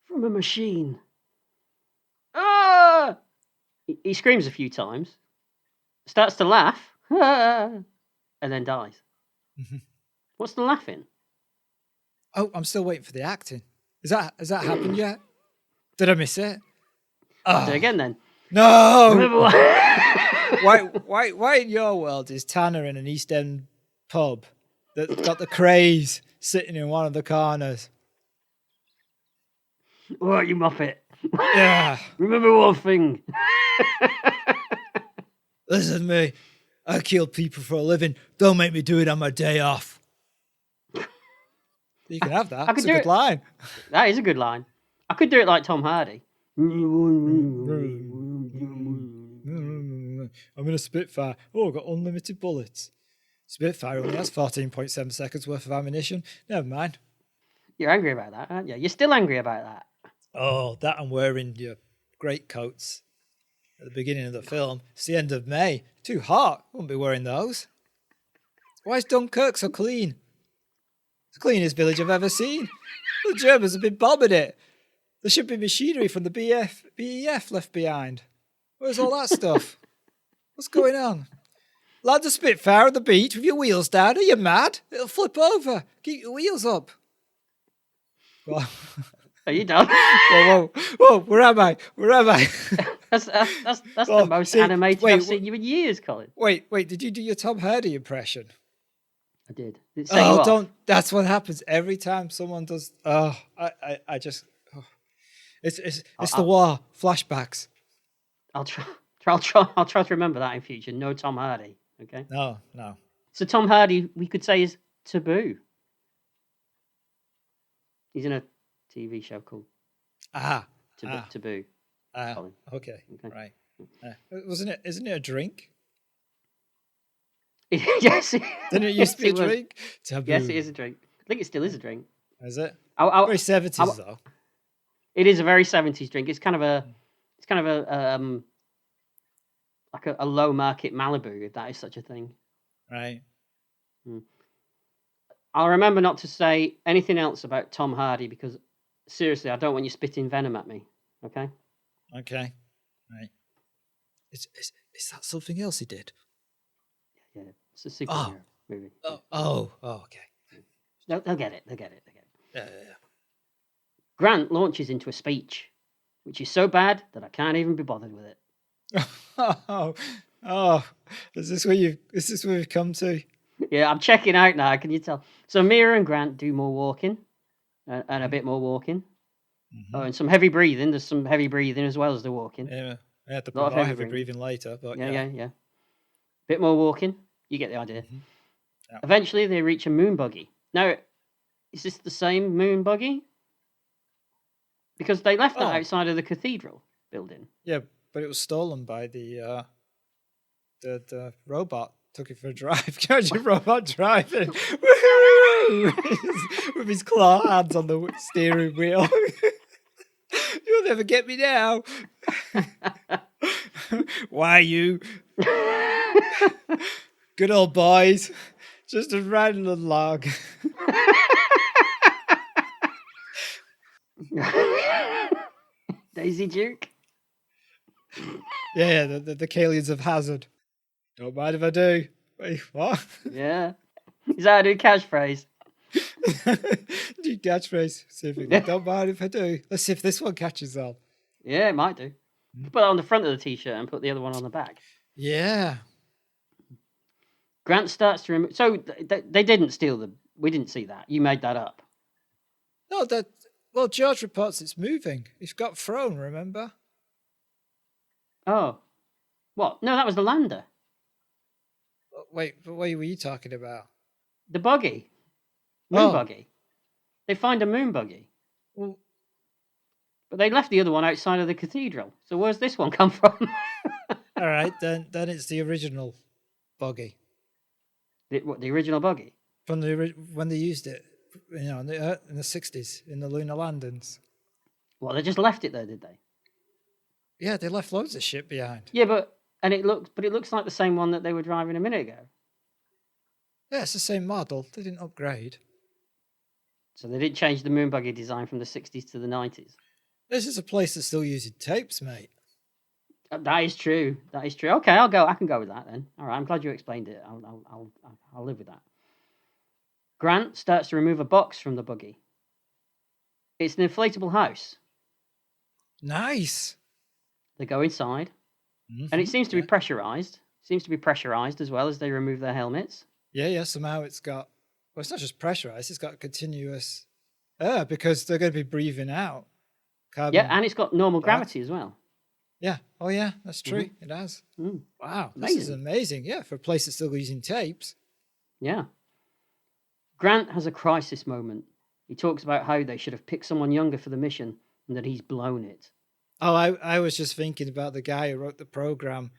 from a machine." Ah! He screams a few times, starts to laugh, and then dies. What's the laughing? Oh, I'm still waiting for the acting. Has that happened yet? Did I miss it? I'll do it again then. No! Remember what? Why in your world is Tanner in an East End pub that's got the craze sitting in one of the corners? What, you muppet? Yeah. Remember one thing. Listen to me. I kill people for a living. Don't make me do it on my day off. You can have that. It's a good line. That is a good line. I could do it like Tom Hardy. I'm in a Spitfire. Oh, I've got unlimited bullets. Spitfire only has 14.7 seconds worth of ammunition. Never mind. You're angry about that, aren't you? You're still angry about that. Oh, that and wearing your greatcoats at the beginning of the film. It's the end of May. Too hot. Wouldn't be wearing those. Why is Dunkirk so clean? It's the cleanest village I've ever seen. The Germans have been bombing it. There should be machinery from the BEF left behind. Where's all that stuff? What's going on? Land a Spitfire on the beach with your wheels down. Are you mad? It'll flip over. Keep your wheels up. Are you done? Whoa, where am I? That's the Well, most see, animated wait, I've seen you in years, Colin. Wait, did you do your Tom Hardy impression? I did. Did it set you off? Don't. That's what happens every time someone does. Oh, I just. Oh. It's the war flashbacks. I'll try to remember that in future. No Tom Hardy. Okay. No. So Tom Hardy, we could say, is taboo. He's in a TV show called Taboo. Colin. Okay. Right. Isn't it a drink? Yes. Didn't it used to be a was. drink? Taboo. Yes, it is a drink. I think it still is a drink. Is it? Very 70s though. It is a very 70s drink. It's kind of a like a low market Malibu, if that is such a thing. Right. I'll remember not to say anything else about Tom Hardy because seriously, I don't want you spitting venom at me. Okay. Okay. Right. Is that something else he did? Yeah, it's a superhero movie. Okay. No, they'll get it. Yeah. Grant launches into a speech, which is so bad that I can't even be bothered with it. Is this where we've come to? Yeah, I'm checking out now. Can you tell? So Mira and Grant do more walking, and a bit more walking. Mm-hmm. Oh, and some heavy breathing. There's some heavy breathing as well as the walking. Yeah, I had to put more heavy breathing later, but yeah. Bit more walking. You get the idea. Mm-hmm. Yeah. Eventually, they reach a moon buggy. Now, is this the same moon buggy? Because they left that outside of the cathedral building. Yeah, but it was stolen by the robot. Took it for a drive. Catch a robot driving with his claw hands on the steering wheel. You'll never get me now. Why you? Good old boys. Just a random log. Daisy Duke? Yeah, the Kalians of Hazard. Don't mind if I do. Wait, what? Yeah. Is that a new catchphrase? New catchphrase. See if it don't mind if I do. Let's see if this one catches on. Yeah, it might do. Put it on the front of the t-shirt and put the other one on the back. Yeah. Grant starts to remove. So they didn't steal the. We didn't see that. You made that up. No, well, George reports it's moving. It's got thrown, remember? Oh. What? No, that was the lander. Wait, what were you talking about? The buggy. Moon buggy. They find a moon buggy. Well, but they left the other one outside of the cathedral. So where's this one come from? All right, then it's the original buggy. The original buggy? From when they used it, in the 60s, in the lunar landings. Well, they just left it there, did they? Yeah, they left loads of shit behind. Yeah, but it looks like the same one that they were driving a minute ago. Yeah, it's the same model. They didn't upgrade. So they didn't change the moon buggy design from the 60s to the 90s. This is a place that's still using tapes, mate. That is true. Okay, I can go with that then. All right, I'm glad you explained it. I'll live with that. Grant starts to remove a box from the buggy. It's an inflatable house. Nice. They go inside, and it seems to be pressurized. Seems to be pressurized as well as they remove their helmets. Yeah. Somehow it's got. Well, it's not just pressurized. It's got continuous air because they're going to be breathing out carbon. Yeah, and it's got normal gravity as well. Yeah. Oh, yeah. That's true. It has. Wow. Amazing. This is amazing. Yeah, for a place that's still using tapes. Yeah. Grant has a crisis moment. He talks about how they should have picked someone younger for the mission and that he's blown it. Oh, I was just thinking about the guy who wrote the program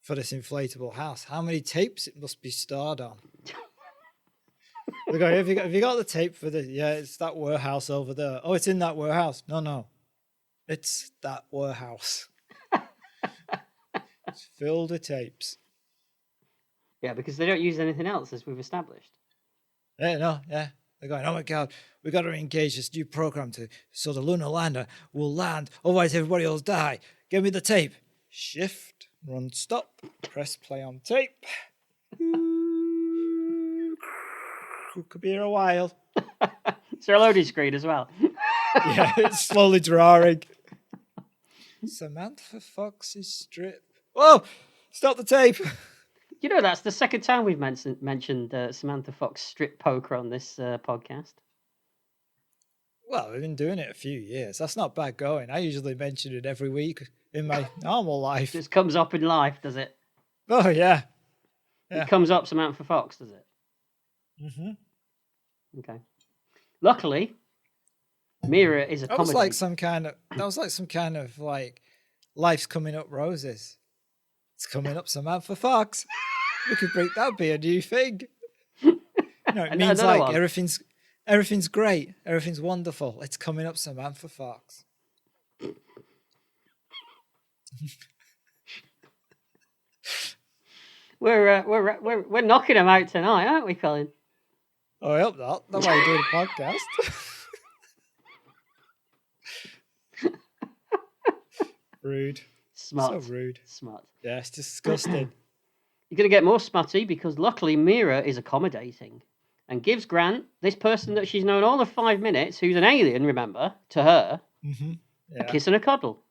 for this inflatable house. How many tapes it must be stored on? They go, have you got the tape for the... Yeah, it's that warehouse over there. Oh, it's in that warehouse. No. It's that warehouse. It's filled with tapes. Yeah, because they don't use anything else, as we've established. Yeah. They're going, oh my God, we got to engage this new program so the lunar lander will land. Otherwise, everybody will die. Give me the tape. Shift, run, stop, press play on tape. Could be here a while. Is there a loading screen as well? Yeah, it's slowly drawing. Samantha Fox's strip. Whoa! Stop the tape. You know, that's the second time we've mentioned Samantha Fox strip poker on this podcast. Well, we've been doing it a few years. That's not bad going. I usually mention it every week in my normal life. Just comes up in life, does it? Oh, yeah. It comes up Samantha Fox, does it? Mm-hmm. Okay. Luckily, Mira is That accommodating. was like some kind of like life's coming up roses. It's coming up Samantha Fox. That'd be a new thing. No, it means like one. Everything's great. Everything's wonderful. It's coming up Samantha Fox. We're knocking them out tonight, aren't we, Colin? Oh, I hope not. That's why you're doing a podcast. Rude. Smart. So rude. Smart. Yeah, it's disgusting. You're going to get more smutty because luckily Mira is accommodating and gives Grant, this person that she's known all of 5 minutes, who's an alien, remember, to her, a kiss and a cuddle.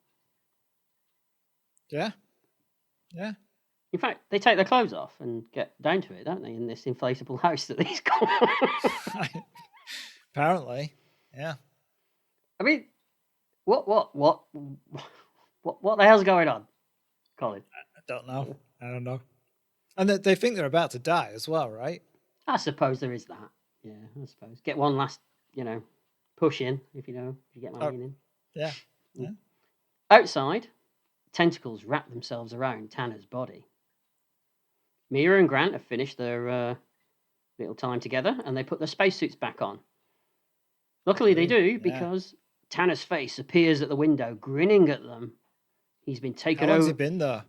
Yeah. Yeah. In fact, they take their clothes off and get down to it, don't they, in this inflatable house that he's got? Apparently. Yeah. I mean, what the hell's going on, Colin? I don't know. And they think they're about to die as well, right? I suppose there is that. Yeah, I suppose. Get one last, push in, if you get my meaning. Yeah. Outside, tentacles wrap themselves around Tanner's body. Mira and Grant have finished their little time together, and they put their spacesuits back on. Luckily they do, because Tanner's face appears at the window, grinning at them. He's been taken over. How long's he been there?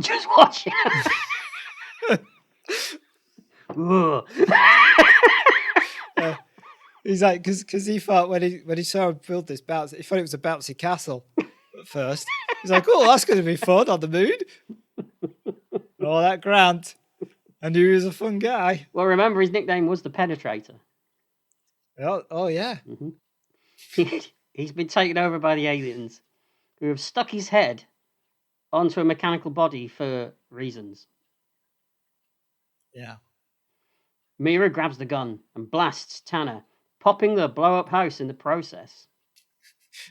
Just watching. He's like, because he thought when he saw him build this bounce, he thought it was a bouncy castle at first. He's like, oh, that's going to be fun on the moon. Oh, that Grant. I knew he was a fun guy. Well, remember his nickname was the Penetrator. Oh yeah. Mm-hmm. He's been taken over by the aliens, who have stuck his head onto a mechanical body for reasons. Yeah. Mira grabs the gun and blasts Tanner, popping the blow-up house in the process.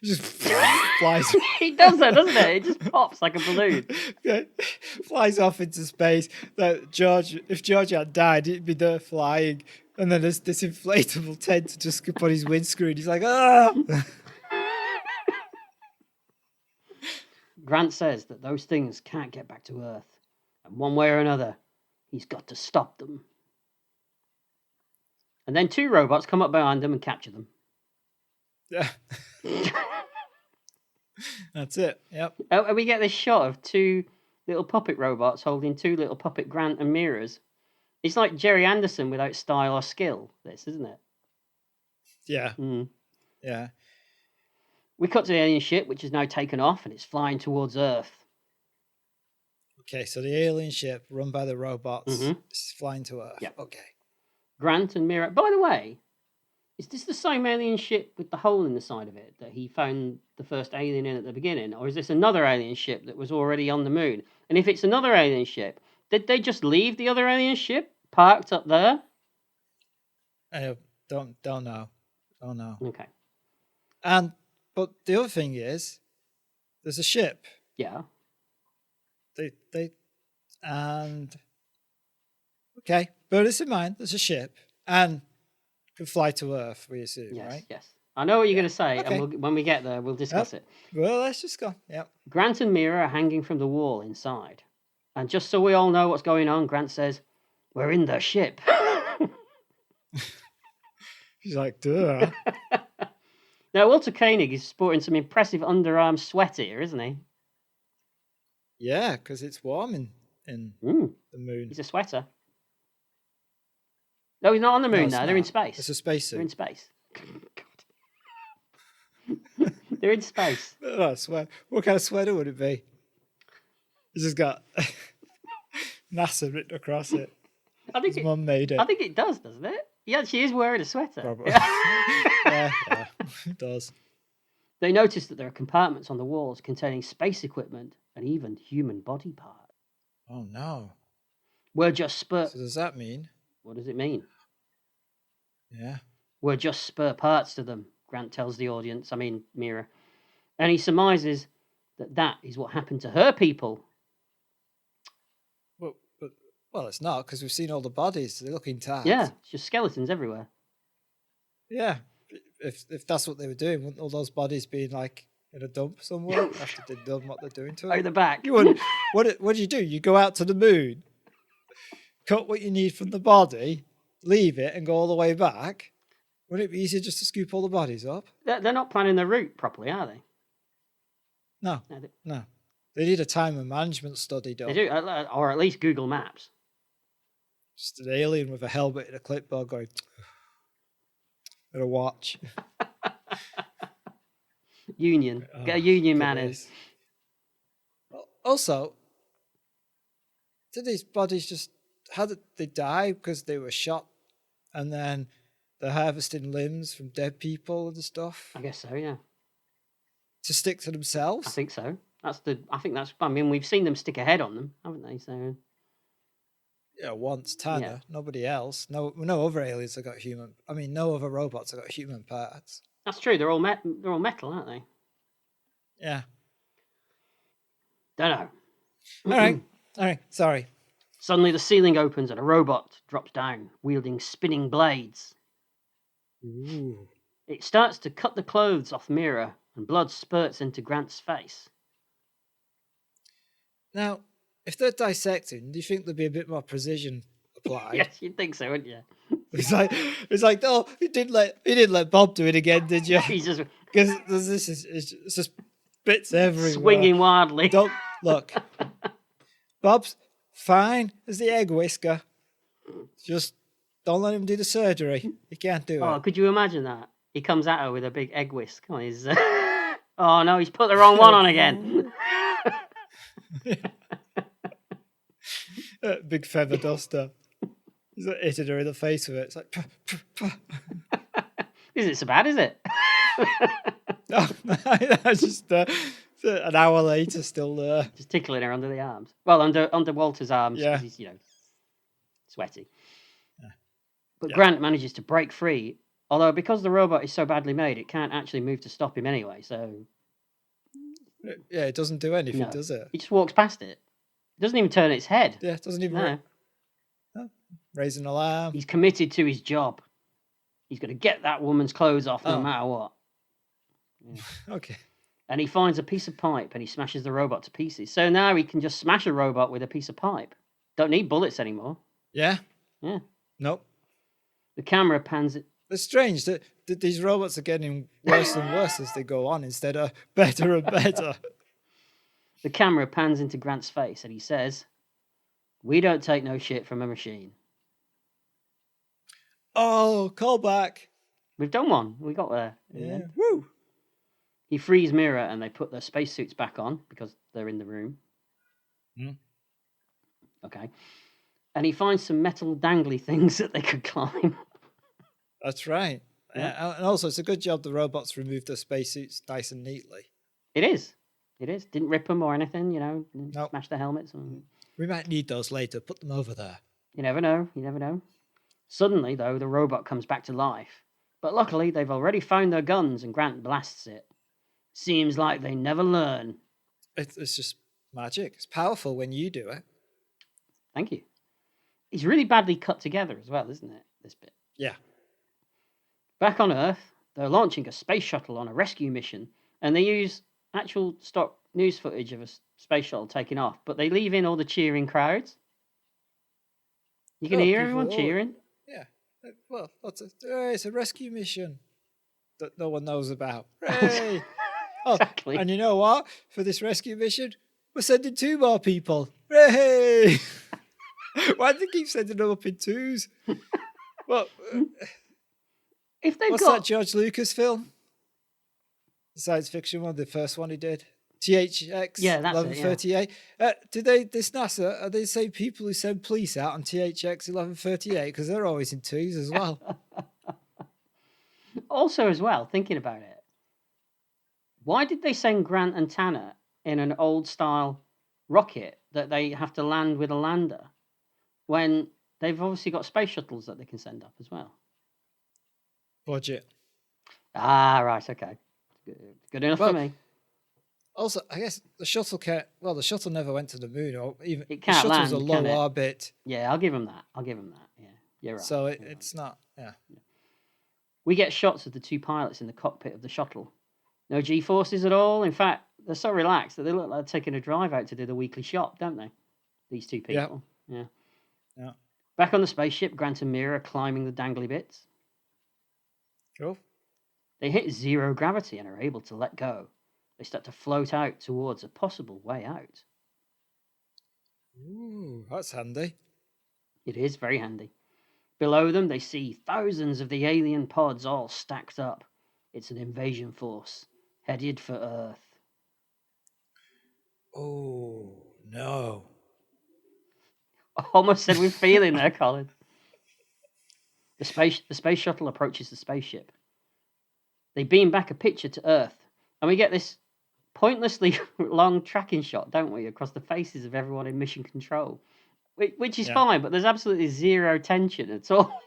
Just flies. He does that, doesn't it? It just pops like a balloon. Yeah. Flies off into space. If George had died, he'd be there flying. And then there's this inflatable tent to just skip on his windscreen. He's like, ah! Grant says that those things can't get back to Earth. And one way or another, he's got to stop them. And then 2 robots come up behind them and capture them. Yeah. That's it. Yep. And we get this shot of 2 little puppet robots holding 2 little puppet Grant and Miras. It's like Jerry Anderson without style or skill, this, isn't it? Yeah. Mm. Yeah. We cut to the alien ship, which is now taken off, and it's flying towards Earth. Okay, so the alien ship run by the robots is flying to Earth. Yep. Okay. Grant and Mira. By the way, is this the same alien ship with the hole in the side of it that he found the first alien in at the beginning? Or is this another alien ship that was already on the moon? And if it's another alien ship, did they just leave the other alien ship parked up there? I don't know. Don't know. Okay. But the other thing is, there's a ship. Yeah. Okay, bear this in mind. There's a ship and can fly to Earth. We assume, Yes, right? yes. I know what you're going to say, Okay. and when we get there, we'll discuss it. Well, let's just go. Yep. Grant and Mira are hanging from the wall inside. And just so we all know what's going on, Grant says, "We're in the ship." He's like, duh. Now, Walter Koenig is sporting some impressive underarm sweat here, isn't he? Yeah, because it's warm in the moon. He's a sweater. No, he's not on the moon now. They're in space. It's a spacesuit. They're in space. They're in space. Oh, sweat. What kind of sweater would it be? It's just got NASA written across it. I think his mum made it. I think it does, doesn't it? Yeah, she is wearing a sweater. Probably. yeah, it does. They notice that there are compartments on the walls containing space equipment and even human body parts. Oh no. We're just spare. So does that mean? What does it mean? Yeah. We're just spare parts to them, Grant tells the audience, Mira. And he surmises that that is what happened to her people. Well, it's not, because we've seen all the bodies. They look intact. Yeah, it's just skeletons everywhere. Yeah. If that's what they were doing, wouldn't all those bodies be like in a dump somewhere after they've done what they're doing to them? Out the back. You wouldn't. What do you do? You go out to the moon, cut what you need from the body, leave it, and go all the way back. Wouldn't it be easier just to scoop all the bodies up? They're not planning their route properly, are they? No. They need a time and management study done. They do, or at least Google Maps. Just an alien with a helmet and a clipboard going, and a watch. Union. Get a union man in. Also, did these bodies just, how did they die? Because they were shot and then they're harvesting limbs from dead people and stuff? I guess so, yeah. To stick to themselves? I think so. We've seen them stick a head on them, haven't they? So Yeah, once Tanner, Yeah. nobody else. No other aliens have got no other robots have got human parts. that's true. They're all metal, aren't they? Yeah. Don't know. All right. Sorry. Suddenly, the ceiling opens and a robot drops down, wielding spinning blades. Ooh. It starts to cut the clothes off Mira, and blood spurts into Grant's face. Now, if they're dissecting, do you think there'd be a bit more precision applied? Yes, you'd think so, wouldn't you? It's like, oh, you didn't let Bob do it again, did you? He's just Because it's just bits everywhere. swinging wildly. Don't look. Bob's fine as the egg whisker. Just don't let him do the surgery. He can't do Oh, it. could you imagine that? He comes at her with a big egg whisk on his. Oh no, he's put the wrong one on again. Big feather duster. He's like hitting her in the face with it. It's like, puh, puh, puh. Isn't it so bad, is it? Oh, just an hour later, still there. Just tickling her under the arms. Well, under Walter's arms, Yeah. because he's sweaty. Yeah. But Yeah. Grant manages to break free. Although because the robot is so badly made, it can't actually move to stop him anyway. So Yeah, it doesn't do anything, No. does it? he just walks past it. It doesn't even turn its head. Yeah, it doesn't even No. raise an alarm. He's committed to his job. He's going to get that woman's clothes off no Oh. matter what. Okay. And he finds a piece of pipe and he smashes the robot to pieces. So now he can just smash a robot with a piece of pipe. Don't need bullets anymore. Yeah? Yeah. Nope. The camera pans it. It's strange that these robots are getting worse and worse as they go on instead of better and better. The camera pans into Grant's face and he says, "We don't take no shit from a machine." Oh, call back. We've done one. We got there. in the Yeah. end. Woo. He frees Mira and they put their spacesuits back on because they're in the room. Hmm. Okay. And he finds some metal dangly things that they could climb. That's right. Yeah. And also, it's a good job the robots removed their spacesuits nice and neatly. It is. Didn't rip them or anything, Nope. smash the helmets. We might need those later. Put them over there. You never know. Suddenly, though, the robot comes back to life. But luckily, they've already found their guns and Grant blasts it. Seems like they never learn. It's just magic. It's powerful when you do it. Thank you. It's really badly cut together as well, isn't it, this bit? Yeah. Back on Earth, they're launching a space shuttle on a rescue mission, and they use actual stock news footage of a space shuttle taking off, but they leave in all the cheering crowds. You can Oh, hear people- everyone cheering. Yeah. Well, it's a rescue mission that no one knows about. Hooray! Oh, Exactly. and you know what? For this rescue mission, we're sending 2 more people. Hooray! Why do they keep sending them up in twos? Well, If they've what's got that George Lucas film? The science fiction one, the first one he did. THX Yeah, that's it, yeah. 1138. This NASA, are they the same people who send police out on THX 1138? Because they're always in twos as well. also as well, thinking about it, Why did they send Grant and Tanner in an old-style rocket that they have to land with a lander when they've obviously got space shuttles that they can send up as well? Budget. Ah, right, okay. Good enough for me. Also, I guess the shuttle can't. Well, the shuttle never went to the moon, or even It can't the shuttle's land, a low can it? orbit. Yeah, I'll give him that. Yeah, you're right. So it's not. Yeah. We get shots of the two pilots in the cockpit of the shuttle. No G-forces at all. In fact, they're so relaxed that they look like they're taking a drive out to do the weekly shop, don't they? These two people. Yeah. Back on the spaceship, Grant and Mira are climbing the dangly bits. Cool. They hit zero gravity and are able to let go. They start to float out towards a possible way out. Ooh, that's handy. It is very handy. Below them, they see thousands of the alien pods all stacked up. It's an invasion force headed for Earth. Oh, no. I almost said with feeling there, Colin. The space shuttle approaches the spaceship. They beam back a picture to Earth, and we get this pointlessly long tracking shot, don't we, across the faces of everyone in mission control, which is fine, but there's absolutely zero tension at all.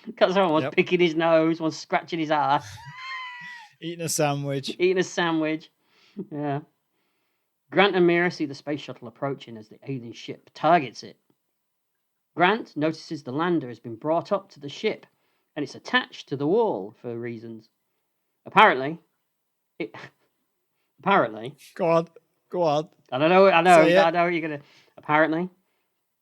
Because someone was picking his nose, one's scratching his ass, eating a sandwich. Yeah. Grant and Mira see the space shuttle approaching as the alien ship targets it. Grant notices the lander has been brought up to the ship, and it's attached to the wall for reasons. Apparently. Go on. I know what you're gonna. Apparently,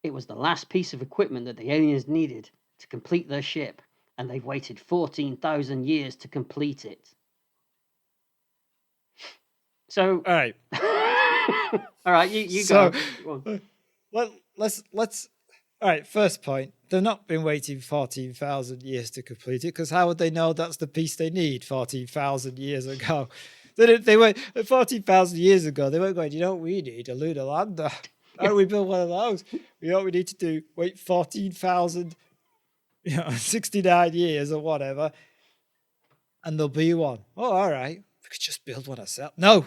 it was the last piece of equipment that the aliens needed to complete their ship, and they've waited 14,000 years to complete it. So, all right, all right, you go. Let's. All right, first point. They've not been waiting 14,000 years to complete it, because how would they know that's the piece they need 14,000 years ago? They went 14,000 years ago. They weren't going, you know what we need? A lunar lander. How do we build one of those? You know what we need to do? Wait 14,000, 69 years or whatever, and there'll be one. Oh, all right. We could just build one ourselves. No.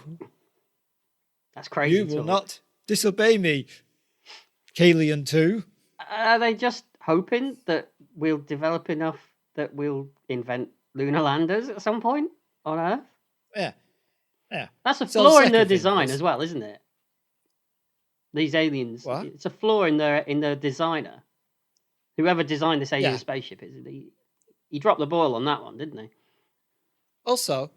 That's crazy. You will not disobey me, Kalian 2. Are they just hoping that we'll develop enough that we'll invent lunar landers at some point on Earth? Yeah. That's a flaw in their design as well, isn't it? These aliens. What? It's a flaw in their designer. Whoever designed this alien spaceship, he dropped the ball on that one, didn't he? Also,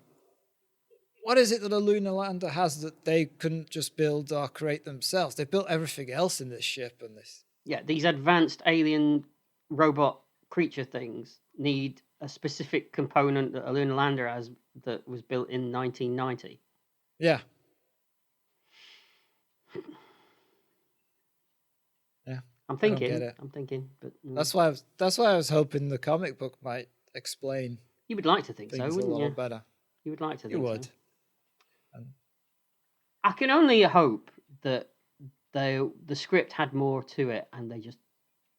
what is it that a lunar lander has that they couldn't just build or create themselves? They built everything else in this ship and this. Yeah, these advanced alien robot creature things need a specific component that a lunar lander has that was built in 1990. Yeah. I'm thinking, but that's why I was hoping the comic book might explain. You would like to think so, wouldn't you? Better. You would like to think you would. So. I can only hope that the script had more to it and they just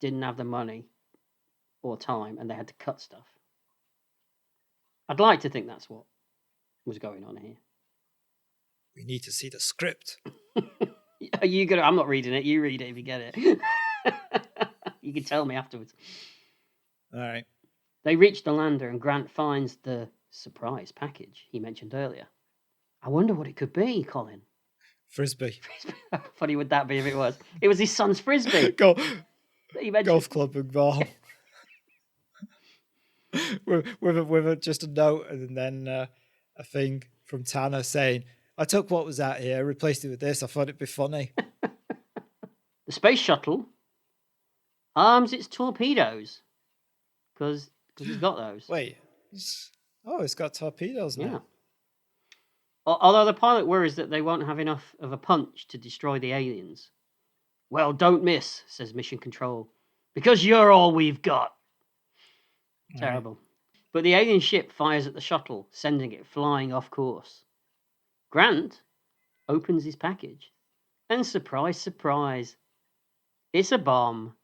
didn't have the money or time and they had to cut stuff. I'd like to think that's what was going on here. We need to see the script. Are you gonna? I'm not reading it. You read it if you get it. You can tell me afterwards. All right. They reach the lander and Grant finds the surprise package he mentioned earlier. I wonder what it could be, Colin. Frisbee. How funny would that be if it was? It was his son's frisbee. Golf club and ball. with just a note and then a thing from Tanner saying, I took what was out here, replaced it with this. I thought it'd be funny. The space shuttle arms its torpedoes because he's got those. Wait. It's got torpedoes now. Yeah. Although the pilot worries that they won't have enough of a punch to destroy the aliens. Well, don't miss, says Mission Control, because you're all we've got. Terrible. But the alien ship fires at the shuttle, sending it flying off course. Grant opens his package, and surprise, surprise, it's a bomb.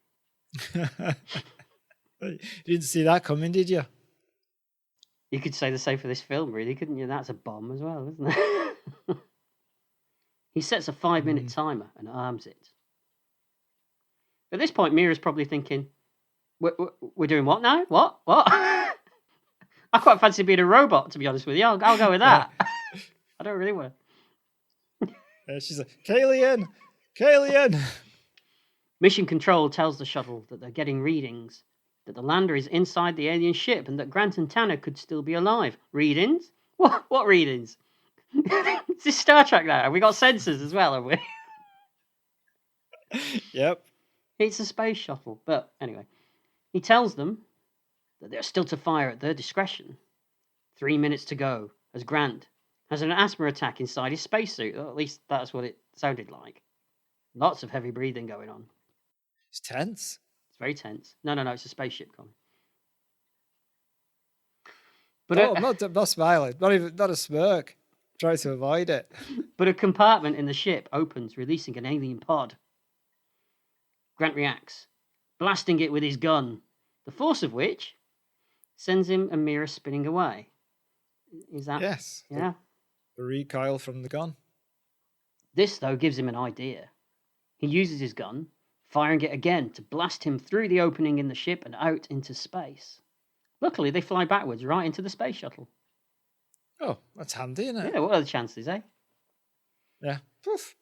You didn't see that coming, did you? You could say the same for this film, really, couldn't you? That's a bomb as well, isn't it? He sets a 5-minute timer and arms it. At this point, Mira's probably thinking, we're doing what now? What? I quite fancy being a robot, to be honest with you. I'll go with that. I don't really want to. She's like, Kalian! Mission Control tells the shuttle that they're getting readings, that the lander is inside the alien ship, and that Grant and Tanner could still be alive. Readings? What readings? Is this Star Trek now? Have we got sensors as well, have we? Yep. It's a space shuttle. But anyway, he tells them that they're still to fire at their discretion. 3 minutes to go, as Grant has an asthma attack inside his spacesuit. Or at least that's what it sounded like. Lots of heavy breathing going on. It's tense. It's very tense. No, it's a spaceship, Colin. But I'm not smiling. Not a smirk. Try to avoid it. But a compartment in the ship opens, releasing an alien pod. Grant reacts, blasting it with his gun, the force of which sends him and Mira spinning away. Is that? Yes. Yeah. The recoil from the gun. This, though, gives him an idea. He uses his gun, firing it again to blast him through the opening in the ship and out into space. Luckily, they fly backwards right into the space shuttle. Oh, that's handy, isn't it? Yeah, what are the chances, eh? Yeah. Poof.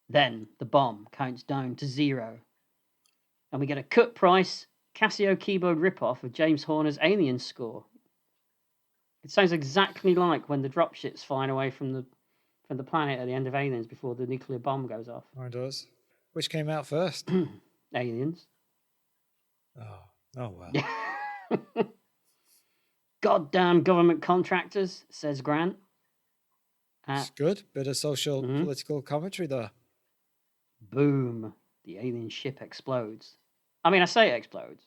Then the bomb counts down to 0. And we get a cut price Casio keyboard ripoff of James Horner's Alien score. It sounds exactly like when the dropship's flying away from the planet at the end of Aliens before the nuclear bomb goes off. Oh, it does. Which came out first? Aliens. Oh well. Goddamn government contractors, says Grant. It's good. Bit of social political commentary there. Boom. The alien ship explodes. I mean, I say it explodes.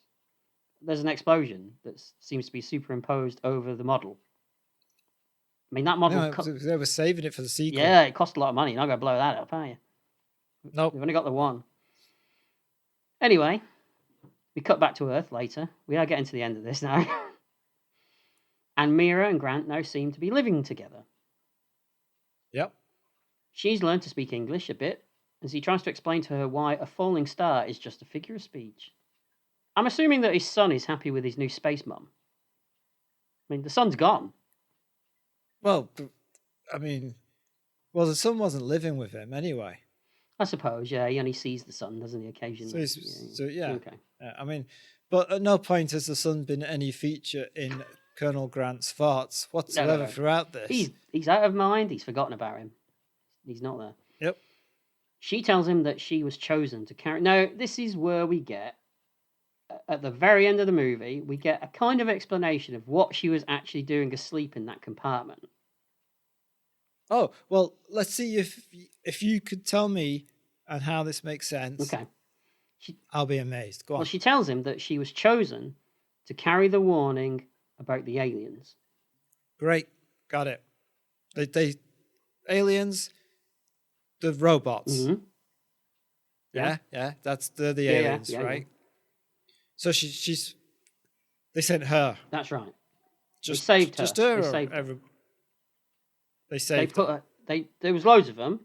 There's an explosion that seems to be superimposed over the model. I mean, that model... No, they were saving it for the sequel. Yeah, it cost a lot of money. You're not going to blow that up, are you? Nope. We've only got the one. Anyway, we cut back to Earth later. We are getting to the end of this now. And Mira and Grant now seem to be living together. Yep. She's learned to speak English a bit, as he tries to explain to her why a falling star is just a figure of speech. I'm assuming that his son is happy with his new space mum. I mean, the son's gone. Well, the son wasn't living with him anyway. I suppose, yeah. He only sees the son, doesn't he, occasionally? Yeah. Okay. I mean, but at no point has the son been any feature in Colonel Grant's thoughts whatsoever throughout this. He's out of mind. He's forgotten about him. He's not there. Yep. She tells him that she was chosen to carry... Now, this is where we get, at the very end of the movie, we get a kind of explanation of what she was actually doing asleep in that compartment. Oh, well, let's see if you could tell me and how this makes sense. Okay. I'll be amazed. Go on. Well, she tells him that she was chosen to carry the warning about the aliens. Great. Got it. They aliens, the robots. Mm-hmm. Yeah. That's the aliens, right? Yeah. So she's. They sent her. That's right. Just they saved her. Just her. They saved her. They saved her. There was loads of them,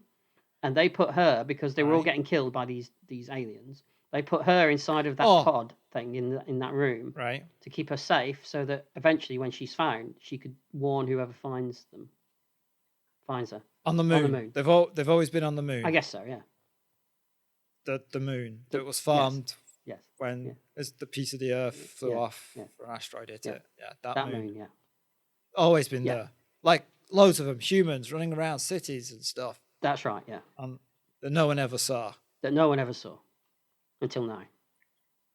and they put her because they were all Right. getting killed by these aliens. They put her inside of that pod thing in that room, Right. to keep her safe, so that eventually, when she's found, she could warn whoever finds her. On the moon. They've always been on the moon. I guess so. Yeah. The moon that was formed Yes. when as the piece of the Earth flew off Yeah. for an asteroid hit Yeah. it. Yeah, that That moon. moon. Yeah. Always been Yeah. there. Like loads of them, humans running around cities and stuff. That's right. Yeah. That no one ever saw. That no one ever saw until now.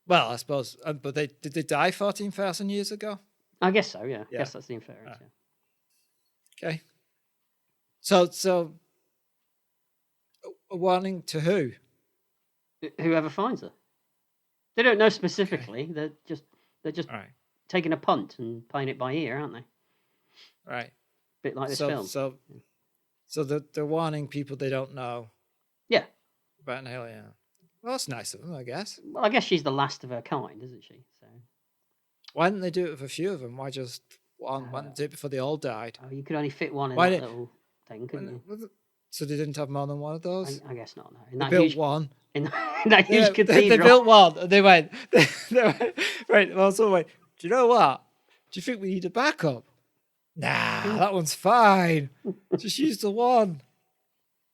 Well, I suppose, but did they die 14,000 years ago? I guess so. Yeah. I Yeah. guess that's the inference. Yeah. Okay. So, a warning to who? Whoever finds her. They don't know specifically. Okay. They're just Right. taking a punt and playing it by ear, aren't they? Right. Bit like this film. So they're warning people they don't know. Yeah. About an alien. Well, that's nice of them, I guess. Well, I guess she's the last of her kind, isn't she? So Why didn't they do it with a few of them? Why just One did before they all died. Oh, you could only fit one in Why that did- little thing, couldn't you? So they didn't have more than one of those? I guess not. No. In They that built huge, one. in that huge They cathedral. built one and they went, right, also went, do you know what? Do you think we need a backup? Nah, that one's fine. Just use the one.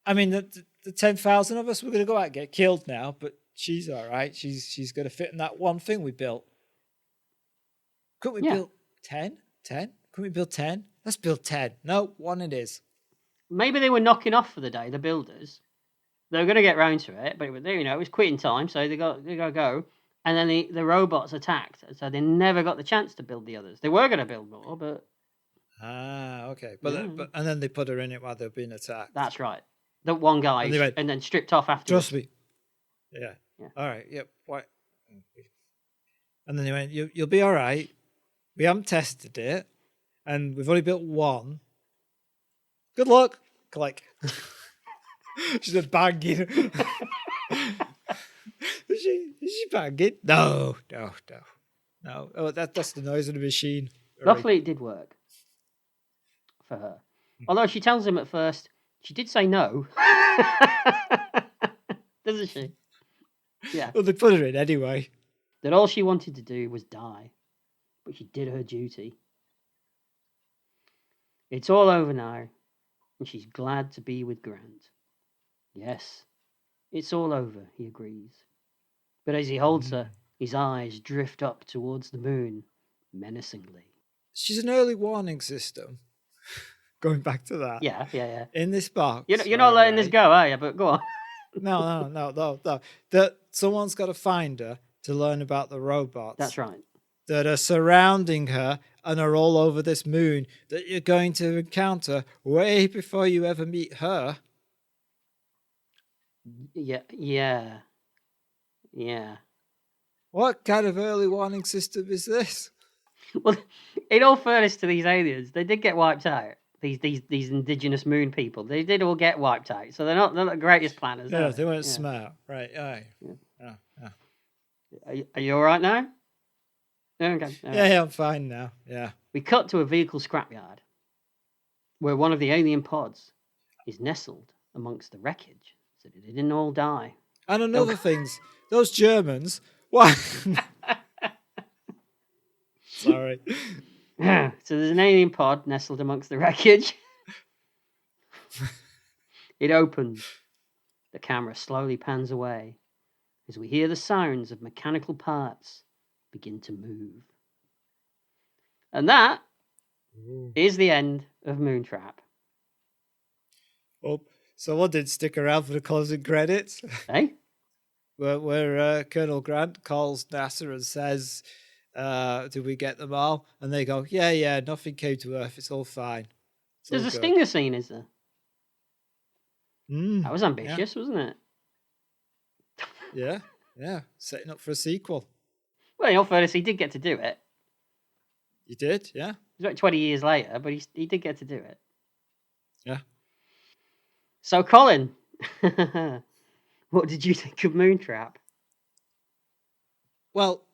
I mean, the 10,000 of us, we're going to go out and get killed now, but she's all right. She's going to fit in that one thing we built. Couldn't we build 10? 10? Couldn't we build 10? Let's build 10. No, one it is. Maybe they were knocking off for the day, the builders. They were going to get round to it, but it was quitting time, so they got to go. And then the robots attacked, so they never got the chance to build the others. They were going to build more, but... Ah, okay. But and then they put her in it while they were being attacked. That's right. The one guy, and then stripped off after. Trust me. Yeah. All right. Yep. Why? And then they went, you'll be all right. We haven't tested it, and we've only built one. Good luck. Click. She's just banging. Is she banging? No. Oh, that's the noise of the machine. Luckily, it did work for her. Although she tells him at first, she did say no. Doesn't she? Yeah. Well, they put her in anyway. That all she wanted to do was die. But she did her duty. It's all over now, and she's glad to be with Grant. Yes, it's all over, he agrees. But as he holds her, his eyes drift up towards the moon, menacingly. She's an early warning system. Going back to that. Yeah. In this box. You're not letting this go, are you? But go on. No. That someone's got to find her to learn about the robots. That's right. That are surrounding her and are all over this moon that you're going to encounter way before you ever meet her. Yeah. What kind of early warning system is this? Well, in all fairness to these aliens, they did get wiped out. These indigenous moon people, they did all get wiped out. So they're not the greatest planners. Yeah, they weren't smart. Right. Yeah. Are you all right now? Okay. Yeah, I'm fine now. Yeah. We cut to a vehicle scrapyard where one of the alien pods is nestled amongst the wreckage so that they didn't all die. And another things, those Germans, why? Sorry. So there's an alien pod nestled amongst the wreckage. It opens. The camera slowly pans away as we hear the sounds of mechanical parts begin to move. And that is the end of Moontrap. Oh, someone did stick around for the closing credits. Hey? Where Colonel Grant calls NASA and says, did we get them all? And they go, yeah, nothing came to Earth. It's all fine. There's a stinger scene, is there? That was ambitious, wasn't it? Yeah. Setting up for a sequel. Well, in all fairness, he did get to do it. You did, yeah. It was like 20 years later, but he did get to do it. Yeah. So, Colin, what did you think of Moontrap? Well,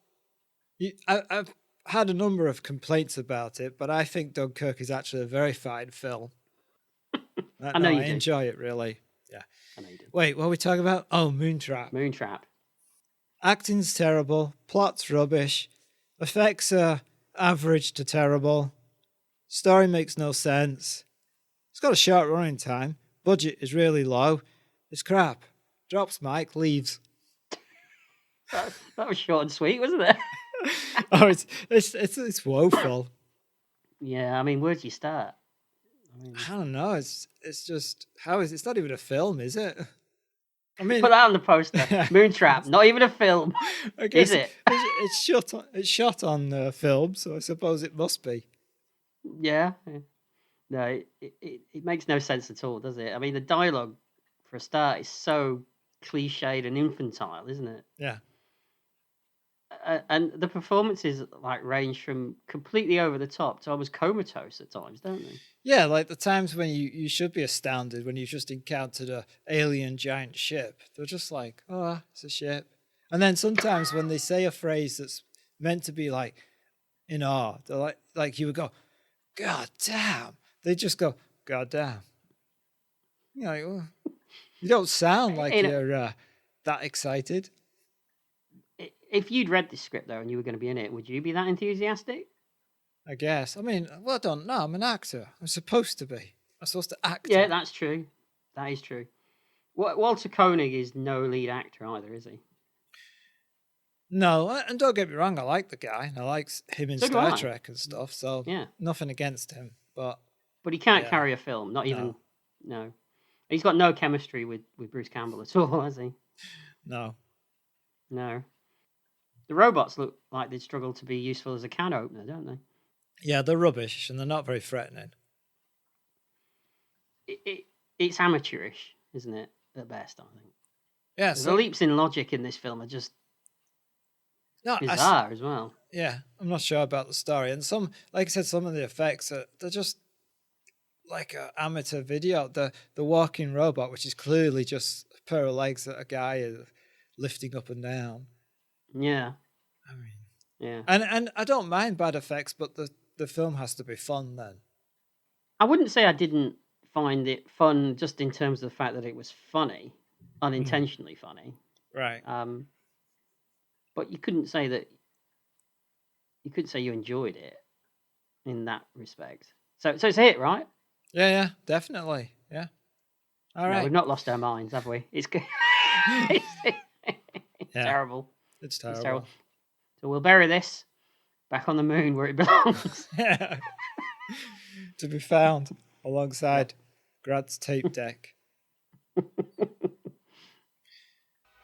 I've had a number of complaints about it, but I think Dunkirk is actually a very fine film. I enjoy it, really. Yeah. I know you do. Wait, what are we talking about? Oh, Moontrap. Moontrap. Acting's terrible. Plot's rubbish. Effects are average to terrible. Story makes no sense. It's got a short running time. Budget is really low. It's crap. Drops mic, leaves. That was short and sweet, wasn't it? Oh, it's woeful. Yeah, I mean, where do you start? I don't know. It's just it's not even a film, is it? I mean, put that on the poster. Moontrap, not even a film, is it? It's shot on film, so I suppose it must be. Yeah. No, it makes no sense at all, does it? I mean, the dialogue, for a start, is so cliched and infantile, isn't it? Yeah. And the performances range from completely over the top to almost comatose at times, don't they? Yeah, like the times when you should be astounded when you've just encountered a alien giant ship. They're just like, oh, it's a ship. And then sometimes when they say a phrase that's meant to be in awe, they're like you would go, God damn. They just go, God damn. You know, well, you don't sound like you're that excited. If you'd read this script, though, and you were going to be in it, would you be that enthusiastic? I guess. I mean, well, I don't know. I'm an actor. I'm supposed to be. I'm supposed to act. Yeah, that's true. That is true. Walter Koenig is no lead actor either, is he? No, and don't get me wrong. I like the guy. And I like him in So do Star I. Trek and stuff. So Yeah. nothing against him. But he can't yeah. carry a film. Not even... No. He's got no chemistry with Bruce Campbell at all, has he? No. No. The robots look like they'd struggle to be useful as a can opener, don't they? Yeah, they're rubbish and they're not very threatening. It's amateurish, isn't it? At best, I think. Yeah. The leaps in logic in this film are just bizarre as well. Yeah, I'm not sure about the story. And like I said, some of the effects, they're just like an amateur video. The walking robot, which is clearly just a pair of legs that a guy is lifting up and down. Yeah. I mean, yeah. And I don't mind bad effects, but the film has to be fun then. I wouldn't say I didn't find it fun just in terms of the fact that it was funny, unintentionally funny. Right. But you couldn't say that. You couldn't say you enjoyed it in that respect. So it's a hit, right? Yeah, definitely. Yeah. All right. No, we've not lost our minds, have we? It's good. It's terrible. It's terrible. So we'll bury this back on the moon where it belongs. Yeah. To be found alongside Grad's tape deck.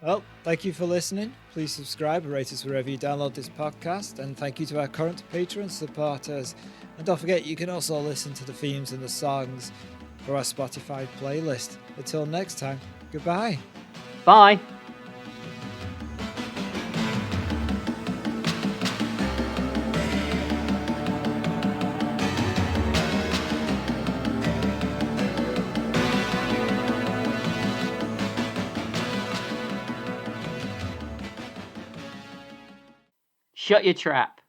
Well, thank you for listening. Please subscribe and rate us wherever you download this podcast. And thank you to our current Patreon supporters. And don't forget, you can also listen to the themes and the songs for our Spotify playlist. Until next time, goodbye. Bye. Shut your trap.